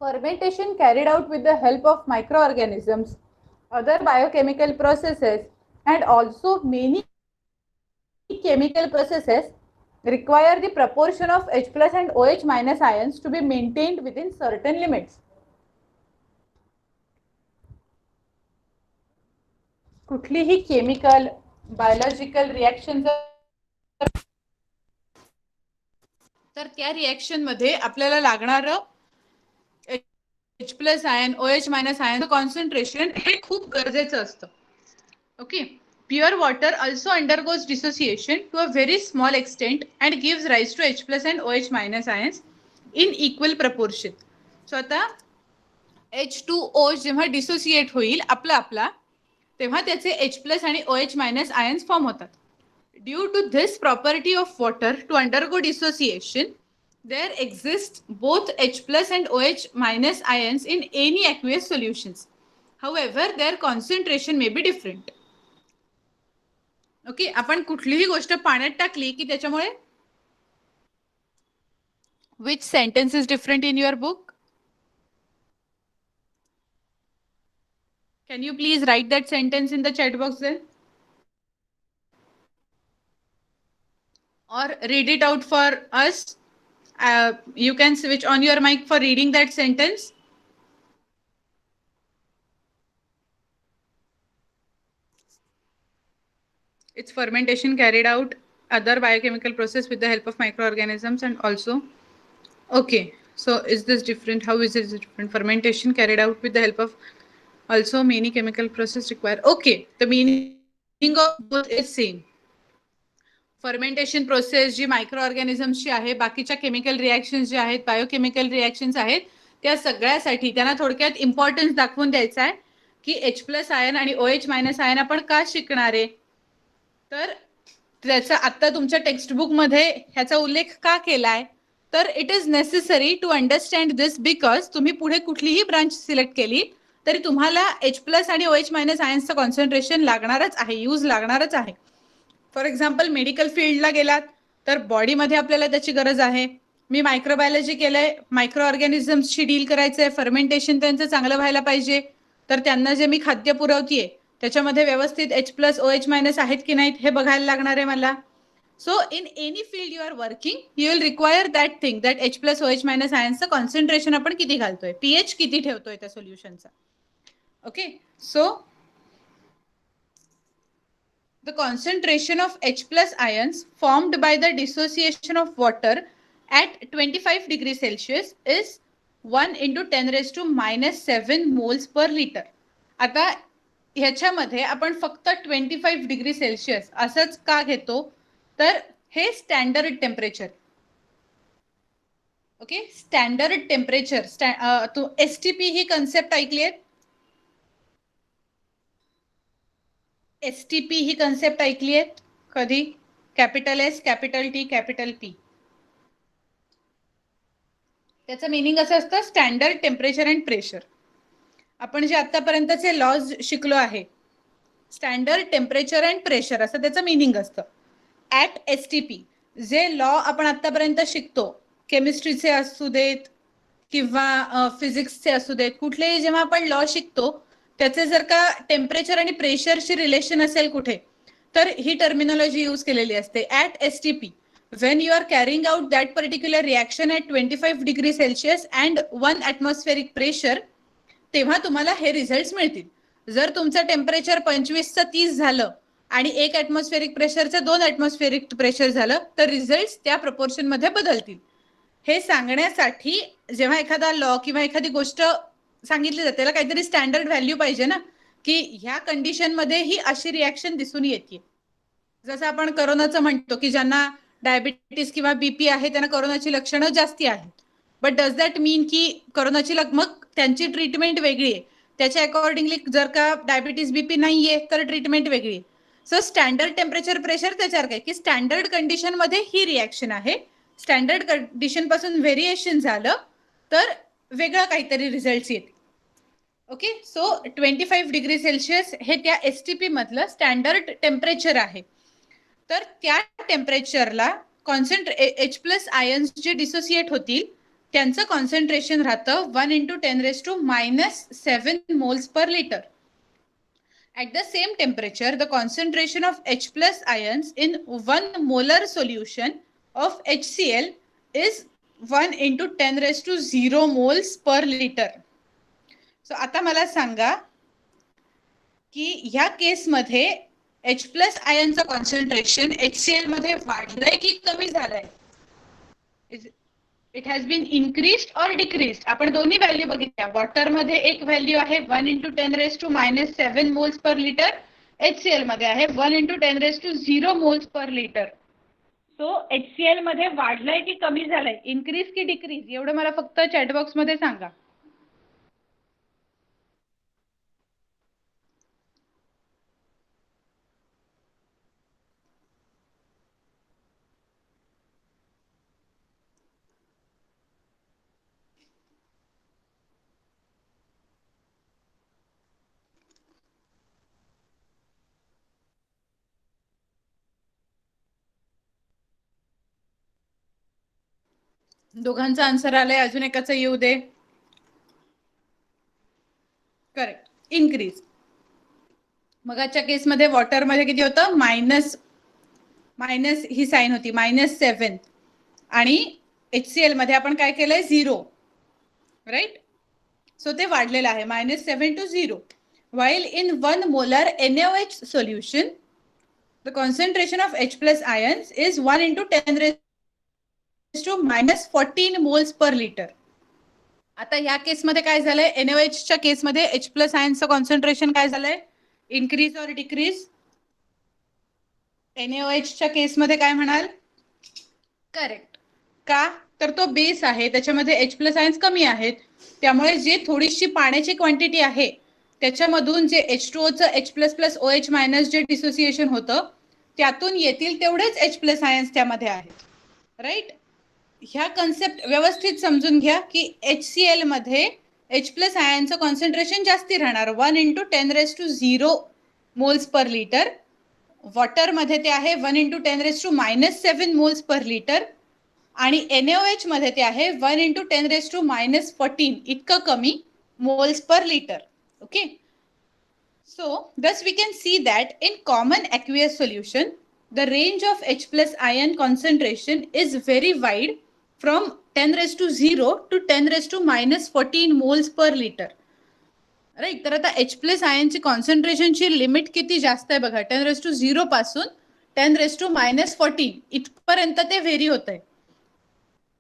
Fermentation carried out with the help of micro organisms, other biochemical processes and also many chemical processes require the proportion of H plus and OH minus ions to be maintained within certain limits. कुठलीही केमिकल, बायोलॉजिकल रिएक्शन तर त्या रिएक्शन मध्ये आपल्याला लागणारं H plus ion, OH minus ion concentration हे खूप गरजेचं असतं. Okay. Pure water also undergoes dissociation to a very small extent and gives rise to H plus and OH minus ions in equal proportion. So आता H2O जेव्हा डिसोसिएट होईल आपला तेव्हा त्याचे H plus आणि OH minus ions फॉर्म होतात. Due to this property of water to undergo dissociation, there exist both H plus and OH minus ions in any aqueous solutions. However, their concentration may be different. Okay, आपण कुठलीही गोष्ट पाण्यात टाकली की त्याच्यामुळे which sentence is different in your book? Can you please write that sentence in the chat box then, or read it out for us. You can switch on your mic for reading that sentence. It's fermentation carried out other biochemical process with the help of microorganisms and also. Okay, so is this different? How is it different? Fermentation carried out with the help of also many chemical process require. Okay, the meaning of both is same. Fermentation process जी मायक्रो ऑर्गॅनिझम्सची आहे, बाकीच्या केमिकल रिॲक्शन्स जे आहेत, बायोकेमिकल रिॲक्शन्स आहेत, त्या सगळ्यासाठी त्यांना थोडक्यात इम्पॉर्टन्स दाखवून द्यायचा आहे की H प्लस आयन आणि OH मायनस आयन आपण का शिकणार आहे. तर त्याचा आता तुमच्या टेक्स्टबुक मध्ये ह्याचा उल्लेख का केलाय, तर it is necessary to understand this because तुम्ही पुढे कुठलीही ब्रांच सिलेक्ट केली तरी तुम्हाला H प्लस आणि OH मायनस आयन्सचं कॉन्सन्ट्रेशन लागणारच आहे, यूज लागणारच आहे. फॉर एक्झाम्पल, मेडिकल फील्डला गेलात तर बॉडीमध्ये आपल्याला त्याची गरज आहे. मी मायक्रोबायोलॉजी केलंय, मायक्रो ऑर्गॅनिझम्सशी डील करायचंय, फर्मेंटेशन त्यांचं चांगलं व्हायला पाहिजे, तर त्यांना जे मी खाद्य पुरवतीये त्याच्यामध्ये व्यवस्थित H प्लस OH मायनस आहेत की नाहीत हे बघायला लागणार आहे मला. So in any field you are working you will require that thing that H plus OH minus आयन्सचं कॉन्सन्ट्रेशन आपण किती घालतोय, पीएच किती ठेवतोय त्या सोल्युशनचा. Okay, so The concentration of H plus ions formed by the dissociation of water at 25 degrees Celsius is 1 into 10 raised to minus 7 moles per liter. आता ह्याच्यामध्ये आपण फक्त 25 डिग्री सेल्सिअस असंच का घेतो, तर हे standard temperature. Okay, standard temperature. STP ही कन्सेप्ट ऐकली आहे? STP ही कन्सेप्ट ऐकली आहे कधी? Capital S, capital T, capital P. त्याचं मिनिंग असं असतं स्टँडर्ड टेम्परेचर अँड प्रेशर. आपण जे आतापर्यंतचे लॉज शिकलो आहे, स्टँडर्ड टेम्परेचर अँड प्रेशर असं त्याचं मिनिंग असतं. ॲट STP जे लॉ आपण आतापर्यंत शिकतो, केमिस्ट्रीचे असू देत किंवा फिजिक्सचे असू देत, कुठलेही जेव्हा आपण लॉ शिकतो त्याचे जर का टेम्परेचर आणि प्रेशरची रिलेशन असेल कुठे, तर ही टर्मिनॉलॉजी यूज केलेली असते. At STP when you are carrying out that particular reaction at 25 degree Celsius and 1 atmospheric pressure, तेव्हा तुम्हाला हे रिझल्ट्स मिळतील. जर तुमचं टेम्परेचर 25चं 30 झालं आणि 1 ॲटमॉस्फेरिक प्रेशरचं 2 ॲटमॉस्फेरिक प्रेशर झालं, तर रिझल्ट्स त्या प्रपोर्शन मध्ये बदलतील. हे सांगण्यासाठी जेव्हा एखादा लॉ किंवा एखादी गोष्ट सांगितली जाते, त्याला काहीतरी स्टँडर्ड व्हॅल्यू पाहिजे ना, की ह्या कंडिशन मध्ये ही अशी रिॲक्शन दिसून येते. जसं आपण करोनाचं म्हणतो की ज्यांना डायबिटीज किंवा बीपी आहे त्यांना करोनाची लक्षणं जास्ती आहेत. बट डज दॅट मीन की करोनाची मग त्यांची ट्रीटमेंट वेगळी आहे, त्याच्या अकॉर्डिंगली जर का डायबिटीज बीपी नाहीये तर ट्रीटमेंट वेगळी आहे. सो स्टँडर्ड टेम्परेचर प्रेशर त्याच्यावर काय की स्टँडर्ड कंडिशन मध्ये ही रिॲक्शन आहे, स्टँडर्ड कंडिशन पासून व्हेरिएशन झालं तर वेगळं काहीतरी रिझल्ट येते. ओके, सो 25 डिग्री सेल्सिअस हे त्या STP मधलं स्टँडर्ड टेम्परेचर आहे. तर त्या टेम्परेचरला H प्लस आयन्स जे डिसोसिएट होतील त्यांचं कॉन्सन्ट्रेशन राहतं 1 into 10 raised to minus 7 moles per liter. At the same temperature, the concentration of H plus ions in 1 molar solution of HCl is 1 into 10 raised to 0 moles per liter. So आता मला सांगा की ह्या केसमध्ये H प्लस आयनचं कॉन्सन्ट्रेशन HCl मध्ये वाढलंय की कमी झालंय? It has been increased or decreased. आपण दोन्ही व्हॅल्यू बघितल्या. वॉटर मध्ये एक व्हॅल्यू आहे 1 into 10 raised to minus 7 moles per liter. HCl मध्ये आहे 1 into 10 raised to 0 moles per liter. So HCl मध्ये वाढलंय की कमी झालंय, इन्क्रीज की डिक्रीज, एवढं मला फक्त चॅटबॉक्स मध्ये सांगा. दोघांचा आन्सर आलाय, अजून एकाचं येऊ दे. Correct, increase. मगाच्या केसमध्ये वॉटरमध्ये किती होतं? मायनस ही साइन होती -7 आणि HCl मध्ये आपण काय केलंय 0, राईट. सो ते वाढलेलं आहे -7 to 0. While in 1 molar NaOH solution, the concentration of H plus ions is 1 into 10 raised to minus 14 moles per liter. आता ह्या केसमध्ये काय झालंय? NaOHच्या केसमध्ये H प्लस आयन्सचं कॉन्सन्ट्रेशन काय झालंय? Increase or decrease? NaOHच्या केसमध्ये काय म्हणाल? करेक्ट. का? तर तो बेस आहे, त्याच्यामध्ये H प्लस आयन्स कमी आहेत, त्यामुळे जे थोडीशी पाण्याची क्वांटिटी आहे त्याच्यामधून जे H2Oचं H plus plus OH minus जे डिसोसिएशन होतं त्यातून येतील तेवढेच H प्लस आयन्स त्यामध्ये आहेत, राईट. ह्या कन्सेप्ट व्यवस्थित समजून घ्या की HCl मध्ये H प्लस आयनचं कॉन्सन्ट्रेशन जास्ती राहणार 1 into 10 raised to 0 moles per liter. Water मध्ये ते आहे 1 into 10 raised to minus 7 moles per liter आणि NaOH मध्ये ते आहे 1 into 10 raised to minus 14 इतकं कमी moles per liter. Okay, so thus we can see that in common aqueous solution the range of H plus ion concentration is very wide from 10 raised to 0 to 10 raised to minus 14 moles per liter. Right. तर आता H प्लस आयनची कॉन्सन्ट्रेशनची लिमिट किती जास्त आहे बघा, 10⁻0 पासून 10⁻14 इथपर्यंत ते व्हेरी होत आहे.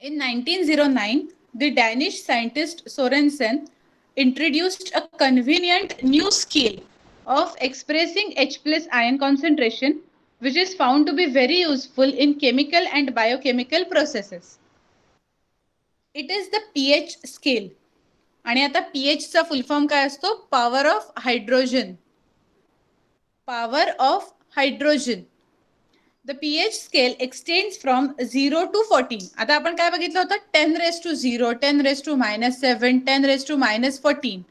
In 1909, the Danish scientist Sorensen introduced a convenient new scale of expressing H plus ion concentration, which is found to be very useful in chemical and biochemical processes. It is the pH scale. आणि आता pH चा फुल फॉर्म काय असतो? Power of hydrogen. Power of hydrogen. The pH scale extends from 0 to 14. आता आपण काय बघितलं होतं? 10⁻0, 10⁻7, 10⁻14.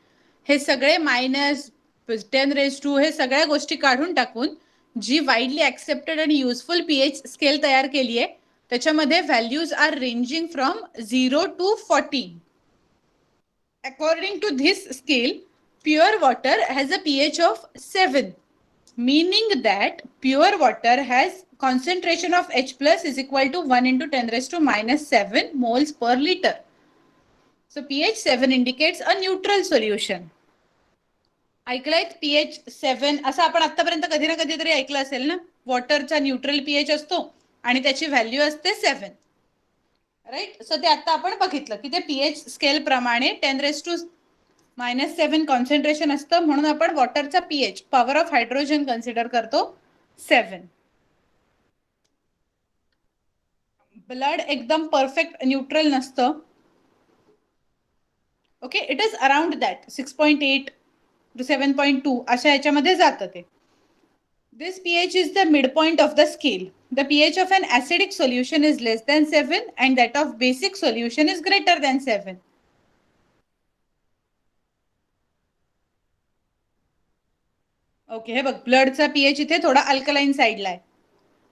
हे सगळे मायनस 10⁻2 हे सगळ्या गोष्टी काढून टाकून जी वाईडली ऍक्सेप्टेड आणि युजफुल pH स्केल तयार केली आहे त्याच्यामध्ये values are ranging from 0 to 14. According to this scale, pure water has a pH of 7, meaning that pure water has concentration of H plus is equal to 1 into 10⁻7 moles per liter. So pH 7 indicates a neutral solution. ऐकलायत pH 7 असं आपण आतापर्यंत कधी ना कधीतरी ऐकलं असेल ना. वॉटरचा न्यूट्रल pH असतो आणि त्याची व्हॅल्यू असते 7. राईट. सो ते आता आपण बघितलं की ते pH स्केल प्रमाणे 10⁻7 कॉन्सन्ट्रेशन असतं म्हणून आपण वॉटरचा pH power of hydrogen consider करतो 7. ब्लड एकदम परफेक्ट न्यूट्रल नसतं. Okay. It is around that 6.8 to 7.2 अशा याच्यामध्ये जातं ते. This pH is the midpoint of the scale. The pH of an acidic solution is less than 7 and that of basic solution is greater than 7. Okay. हे बघ, ब्लडचा pH इथे थोडा अल्कलाइन साइडला आहे.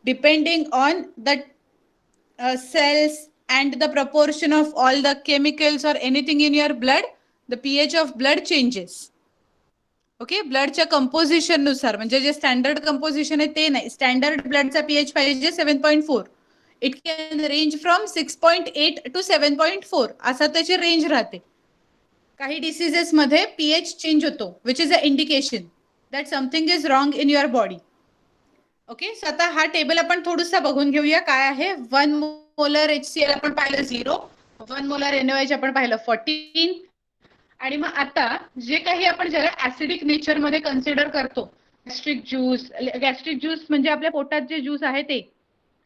Depending on the cells and the proportion of all the chemicals or anything in your blood, the pH of blood changes. ओके. ब्लडच्या कंपोजिशन नुसार, म्हणजे जे स्टँडर्ड कंपोजिशन आहे ते नाही. स्टँडर्ड ब्लडचा pH पाहिजे 7.4. It can range from 6.8 to 7.4 असा त्याची रेंज राहते. काही डिसीजेस मध्ये pH चेंज होतो, which is a indication that something is wrong in your body. Okay. So आता हा टेबल आपण थोडासा बघून घेऊया काय आहे. 1 मोलर HCl आपण पाहिलं 0, 1 मोलर NaOH आपण पाहिलं 14. आणि मग आता जे काही आपण ज्याला ऍसिडिक नेचर मध्ये कन्सिडर करतो, गॅस्ट्रिक ज्यूस म्हणजे आपल्या पोटात जे ज्यूस आहे ते,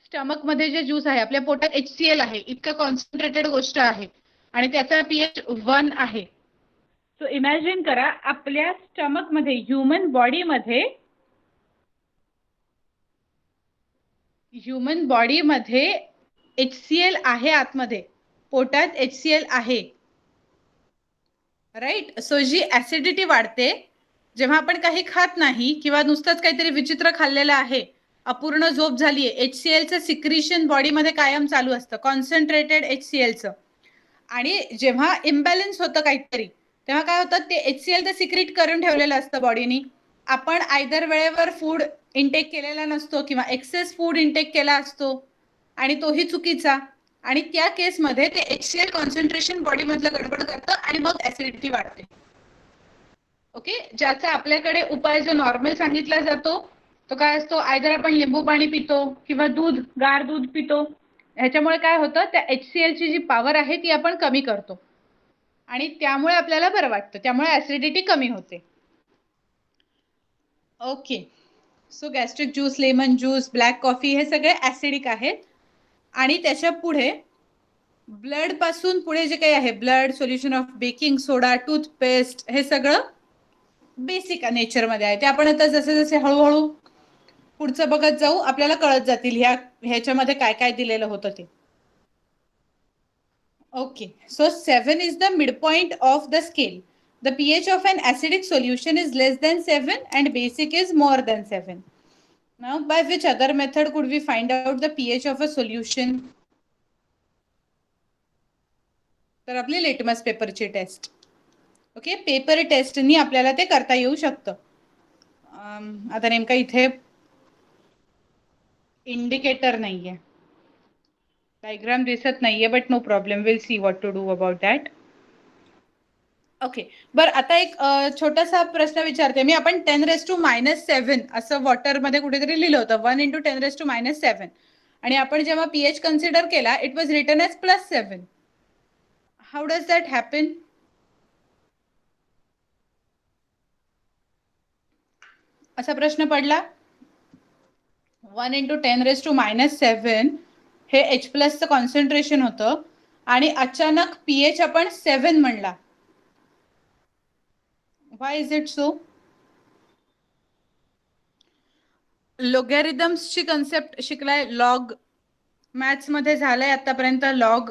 स्टमक मध्ये जे ज्यूस आहे, आपल्या पोटात HCl आहे, इतकं कॉन्सन्ट्रेटेड गोष्ट आहे आणि त्याचा pH 1 आहे. सो इमॅजिन करा आपल्या स्टमक मध्ये, ह्युमन बॉडी मध्ये HCl आहे, आतमध्ये पोटात HCl आहे. राईट. सो जी ऍसिडिटी वाढते जेव्हा आपण काही खात नाही किंवा नुसतंच काहीतरी विचित्र खाल्लेलं आहे, अपूर्ण झोप झालीये, HClचं सिक्रिशन बॉडीमध्ये कायम चालू असतं, कॉन्सन्ट्रेटेड HClचं. आणि जेव्हा इम्बॅलन्स होतं काहीतरी तेव्हा काय होतं, ते HCl ते सिक्रिट करून ठेवलेलं असतं बॉडीनी. आपण आयदर वेळेवर फूड इंटेक केलेला नसतो किंवा एक्सेस फूड इंटेक केला असतो आणि तोही चुकीचा. आणि त्या केसमध्ये ते HCl कॉन्सन्ट्रेशन बॉडीमधलं गडबड करतं आणि मग ऍसिडिटी वाढते. ओके. ज्याचा आपल्याकडे उपाय जो नॉर्मल सांगितला जातो तो काय असतो, आयदर आपण लिंबू पाणी पितो किंवा गार दूध पितो. ह्याच्यामुळे काय होतं, त्या HClची जी पॉवर आहे ती आपण कमी करतो आणि त्यामुळे आपल्याला बरं वाटतं, त्यामुळे ऍसिडिटी कमी होते. Okay. So gastric juice, lemon juice, black coffee हे सगळे ऍसिडिक आहेत. आणि त्याच्या पुढे ब्लड पासून पुढे जे काही आहे, blood, solution of baking soda, toothpaste, हे सगळं बेसिक नेचर मध्ये आहे. ते आपण आता जसे जसे हळूहळू पुढचं बघत जाऊ आपल्याला कळत जातील ह्याच्यामध्ये काय काय दिलेलं होतं ते. Okay. So 7 is the midpoint of the scale. The pH of an acidic solution is less than 7 and basic is more than 7. Now, by which other method could we find out the pH of a solution? तर आपली लिटमस पेपरची टेस्ट. ओके. पेपर टेस्टनी आपल्याला ते करता येऊ शकतं. आता नेमका इथे इंडिकेटर नाहीये, डायग्राम दिसत नाहीये, but no problem, will see what to do about that. Okay, बरं आता एक छोटासा प्रश्न विचारते मी. आपण 10⁻⁻7 असं वॉटरमध्ये कुठेतरी लिहिलं होतं, 1 × 10⁻⁷ आणि आपण जेव्हा पीएच कन्सिडर केला it was written as +7. How does that happen? असा प्रश्न पडला. 1 × 10⁻⁷ हे H+चं कॉन्सन्ट्रेशन होतं आणि अचानक पीएच आपण 7 म्हणला. Why is it so? लोगॅरिथम्सची कन्सेप्ट शिकलाय, लॉग मॅथ्स मध्ये झालंय आतापर्यंत लॉग.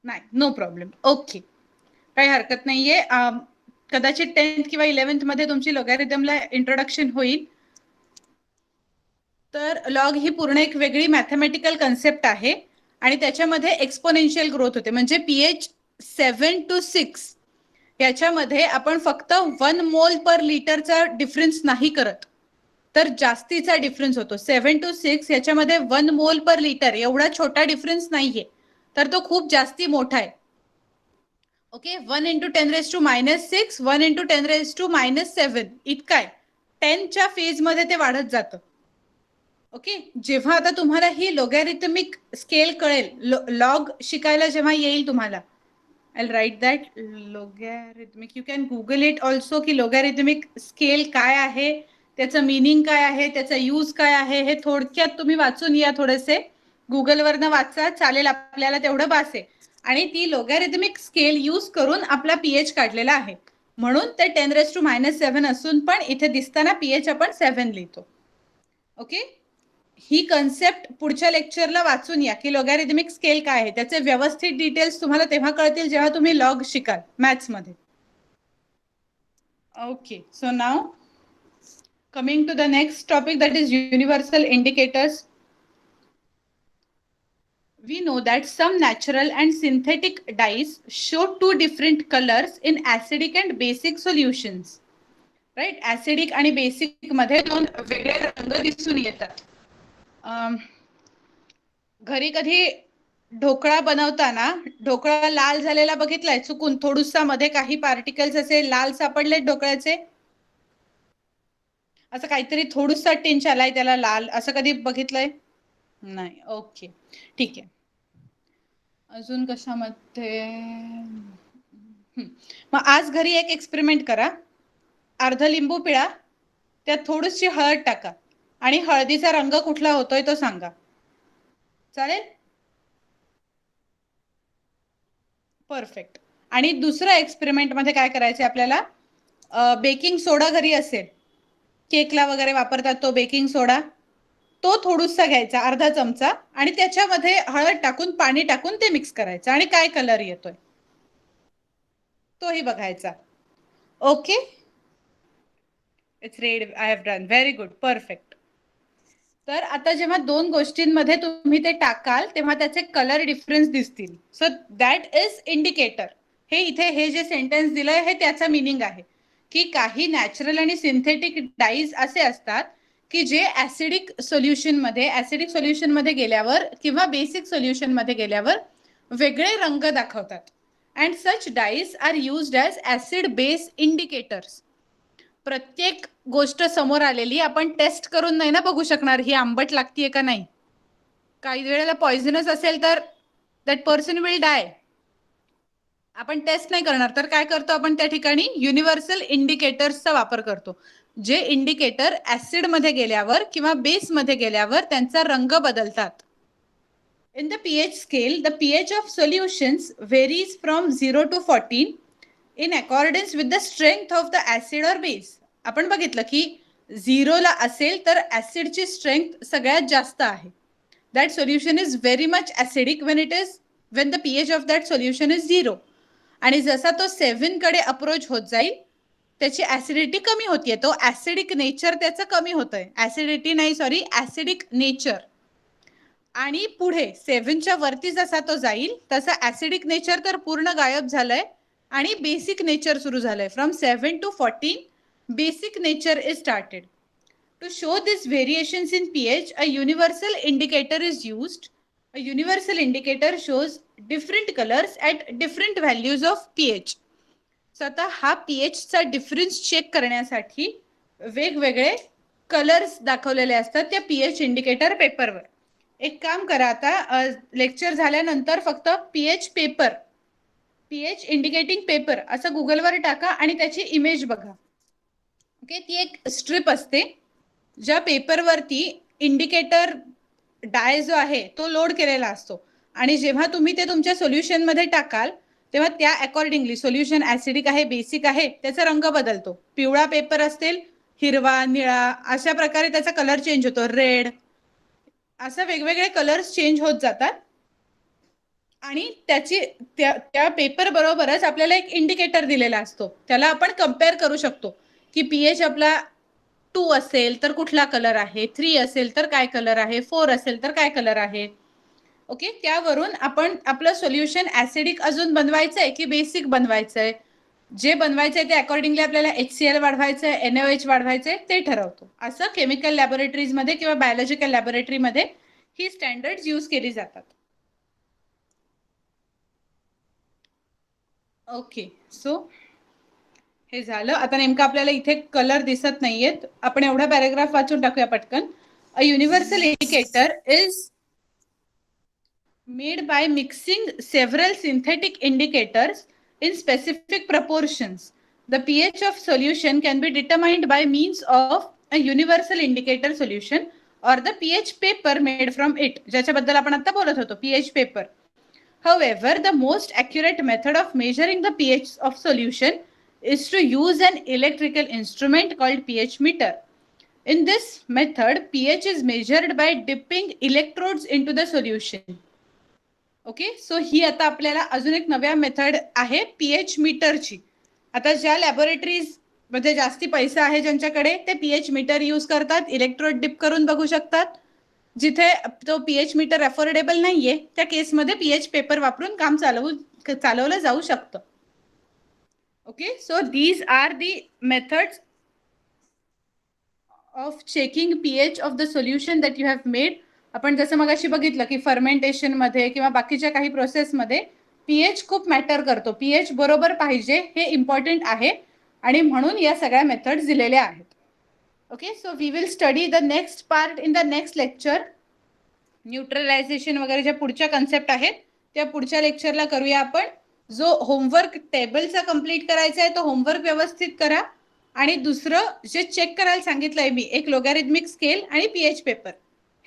नाही, नो प्रॉब्लेम, ओके, काही हरकत नाहीये. कदाचित 10th किंवा 11th मध्ये तुमची लोगॅरिथमला इंट्रोडक्शन होईल. तर लॉग ही पूर्ण एक वेगळी मॅथमॅटिकल कन्सेप्ट आहे आणि त्याच्यामध्ये एक्सपोनेन्शियल ग्रोथ होते. म्हणजे पीएच 7 to 6 याच्यामध्ये आपण फक्त 1 मोल पर लिटरचा डिफरन्स नाही करत, तर जास्तीचा डिफरन्स होतो. 7 to 6 याच्यामध्ये 1 मोल पर लिटर एवढा छोटा डिफरन्स नाहीये, तर तो खूप जास्ती मोठा आहे. ओके, 1 × 10⁻⁻6 1 × 10⁻⁻7 इतका आहे. 10च्या फेज मध्ये ते वाढत जातं. ओके, जेव्हा आता तुम्हाला ही लोगॅरिथमिक स्केल कळेल, लॉग शिकायला जेव्हा येईल तुम्हाला, I'll write that logarithmic. You can Google it also की logarithmic स्केल काय आहे, त्याचं मीनिंग काय आहे, त्याचा यूज काय आहे, हे थोडक्यात तुम्ही वाचून या. थोडेसे गुगलवरनं वाचा, चालेल, आपल्याला तेवढं बास आहे. आणि ती लोगॅरिथमिक स्केल यूज करून आपला पीएच काढलेला आहे. म्हणून ते 10⁻⁷ असून पण इथे दिसताना पीएच आपण 7 लिहितो. ओके, ही कन्सेप्ट पुढच्या लेक्चरला वाचून या की लोगॅरिथमिक स्केल काय आहे. त्याचे व्यवस्थित डिटेल्स तुम्हाला तेव्हा कळतील जेव्हा तुम्ही लॉग शिकाल मॅथ्स मध्ये. Okay, so now coming to the next topic, that is universal indicators. We know that some natural and synthetic dyes show 2 different colors in acidic and basic solutions. Right, acidic आणि बेसिक मध्ये 2 वेगळे रंग दिसून येतात. घरी कधी ढोकळा बनवताना ढोकळा लाल झालेला बघितलाय चुकून, थोडुसा मध्ये काही पार्टिकल्स असे लाल सापडले ढोकळ्याचे, असं काहीतरी थोडुसा टिंच आलाय त्याला लाल, असं कधी बघितलंय? नाही, ओके, ठीक आहे. अजून कशामध्ये? मग आज घरी एक एक्सपेरिमेंट करा. अर्ध लिंबू पिळा, त्यात थोडीशी हळद टाका आणि हळदीचा रंग कुठला होतोय तो सांगा. चालेल? परफेक्ट. आणि दुसऱ्या एक्सपेरिमेंट मध्ये काय करायचे आपल्याला, बेकिंग सोडा घरी असेल, केकला वगैरे वापरतात तो बेकिंग सोडा, तो थोडुसा घ्यायचा, अर्धा चमचा, आणि त्याच्यामध्ये हळद टाकून पाणी टाकून ते मिक्स करायचं आणि काय कलर येतोय तोही बघायचा. Okay, it's red, I have done, very good, perfect. तर आता जेव्हा 2 गोष्टींमध्ये तुम्ही ते टाकाल तेव्हा त्याचे कलर डिफरन्स दिसतील. So that is indicator. हे इथे हे जे सेंटेन्स दिलंय हे त्याचा मीनिंग आहे की काही नॅचरल आणि सिंथेटिक डाईज असे असतात की जे ऍसिडिक सोल्युशन मध्ये गेल्यावर किंवा बेसिक सोल्युशन मध्ये गेल्यावर वेगळे रंग दाखवतात. And such dyes are used as acid base indicators. प्रत्येक गोष्ट समोर आलेली आपण टेस्ट करून नाही ना बघू शकणार ही आंबट लागतीये का नाही. काही वेळेला पॉइझनस असेल तर दॅट पर्सन विल डाय. आपण टेस्ट नाही करणार, तर काय करतो आपण त्या ठिकाणी युनिव्हर्सल इंडिकेटर्सचा वापर करतो, जे इंडिकेटर ऍसिड मध्ये गेल्यावर किंवा बेस मध्ये गेल्यावर त्यांचा रंग बदलतात. In the pH scale, the pH of solutions varies from 0 to 14 in accordance with the strength of the acid or base. आपण बघितलं की 0 ला असेल तर ऍसिडची स्ट्रेंथ सगळ्यात जास्त आहे. That solution is very much acidic when the pH of that solution is 0. आणि जसा तो 7 कडे अप्रोच होत जाईल त्याची ऍसिडिटी कमी होतीये, तो ऍसिडिक नेचर त्याचं कमी होतंय. ऍसिडिटी नाही, सॉरी, ऍसिडिक नेचर. आणि पुढे 7च्या वरती जसा तो जाईल तसा ऍसिडिक नेचर तर पूर्ण गायब झालंय आणि बेसिक नेचर सुरू झालंय. From 7 to 14 basic nature is started. To show these variations in pH, a universal indicator is used. A universal indicator shows different colors at different values of pH. So आता हा pH चा डिफरन्स चेक करण्यासाठी वेगवेगळे कलर्स दाखवलेले असतात त्या pH इंडिकेटर पेपरवर. एक काम करा, आता लेक्चर झाल्यानंतर फक्त pH paper, pH indicating paper असं गुगलवर टाका आणि त्याची इमेज बघा. ओके, ती एक स्ट्रिप असते ज्या पेपरवरती इंडिकेटर डाय जो आहे तो लोड केलेला असतो आणि जेव्हा तुम्ही ते तुमच्या सोल्युशन मध्ये टाकाल तेव्हा त्या अकॉर्डिंगली सोल्युशन ऍसिडिक आहे, बेसिक आहे, त्याचा रंग बदलतो. पिवळा पेपर असेल, हिरवा, निळा अशा प्रकारे त्याचा कलर चेंज होतो, रेड, असं वेगवेगळे कलर्स चेंज होत जातात. आणि त्याची त्या पेपर बरोबरच आपल्याला एक इंडिकेटर दिलेला असतो, त्याला आपण कंपेअर करू शकतो की पीएच आपला 2 असेल तर कुठला कलर आहे, 3 असेल तर काय कलर आहे, 4 असेल तर काय कलर आहे. ओके, त्यावरून आपण आपलं सोल्युशन ऍसिडिक अजून बनवायचंय की बेसिक बनवायचंय, जे बनवायचंय ते अकॉर्डिंगली आपल्याला HCl वाढवायचंय, NaOH वाढवायचंय ते ठरवतो. असं केमिकल लॅबोरेटरीज मध्ये किंवा बायोलॉजिकल लॅबोरेटरी मध्ये ही स्टँडर्ड्स यूज केली जातात. ओके, सो हे झालं. आता नेमकं आपल्याला इथे कलर दिसत नाहीयेत, आपण एवढा पॅराग्राफ वाचून टाकूया पटकन. अ universal indicator is made by mixing several synthetic indicators in specific proportions. The pH of solution can be determined by means of a universal indicator solution or the pH paper made from it, ज्याच्याबद्दल आपण आता बोलत होतो, pH paper. However, the most accurate method of measuring the pH of solution is to use an electrical instrument called pH meter. In this method, pH is measured by dipping electrodes into the solution. Okay, so ही आता आपल्याला अजून एक नव्या मेथड आहे पीएच मीटरची. आता ज्या लॅबोरेटरीज मध्ये जास्ती पैसा आहे ज्यांच्याकडे, ते पीएच मीटर यूज करतात, इलेक्ट्रोड डिप करून बघू शकतात. जिथे तो पीएच मीटर अफोर्डेबल नाहीये त्या केसमध्ये पीएच पेपर वापरून काम चालवलं जाऊ शकतं. Okay, so these are the methods of checking pH of the solution that you have made. आपण जसं मगाशी बघितलं की फर्मेंटेशन मध्ये किंवा बाकीच्या काही प्रोसेसमध्ये पीएच खूप मॅटर करतो, पीएच बरोबर पाहिजे हे इम्पॉर्टंट आहे आणि म्हणून या सगळ्या मेथड्स दिलेल्या आहेत. Okay, so we will study the next part in the next lecture. Neutralisation वगैरे ज्या पुढच्या कन्सेप्ट आहेत त्या पुढच्या लेक्चरला करूया आपण. जो होमवर्क टेबलचा कंप्लीट करायचा आहे तो होमवर्क व्यवस्थित करा आणि दुसरं जे चेक करायला सांगितलंय मी, एक लोगॅरिथमिक स्केल आणि पीएच पेपर,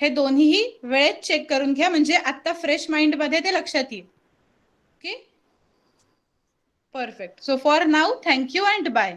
हे दोन्हीही वेळेत चेक करून घ्या म्हणजे आता फ्रेश माइंड मध्ये ते लक्षात येईल. Okay, perfect. So for now thank you and bye.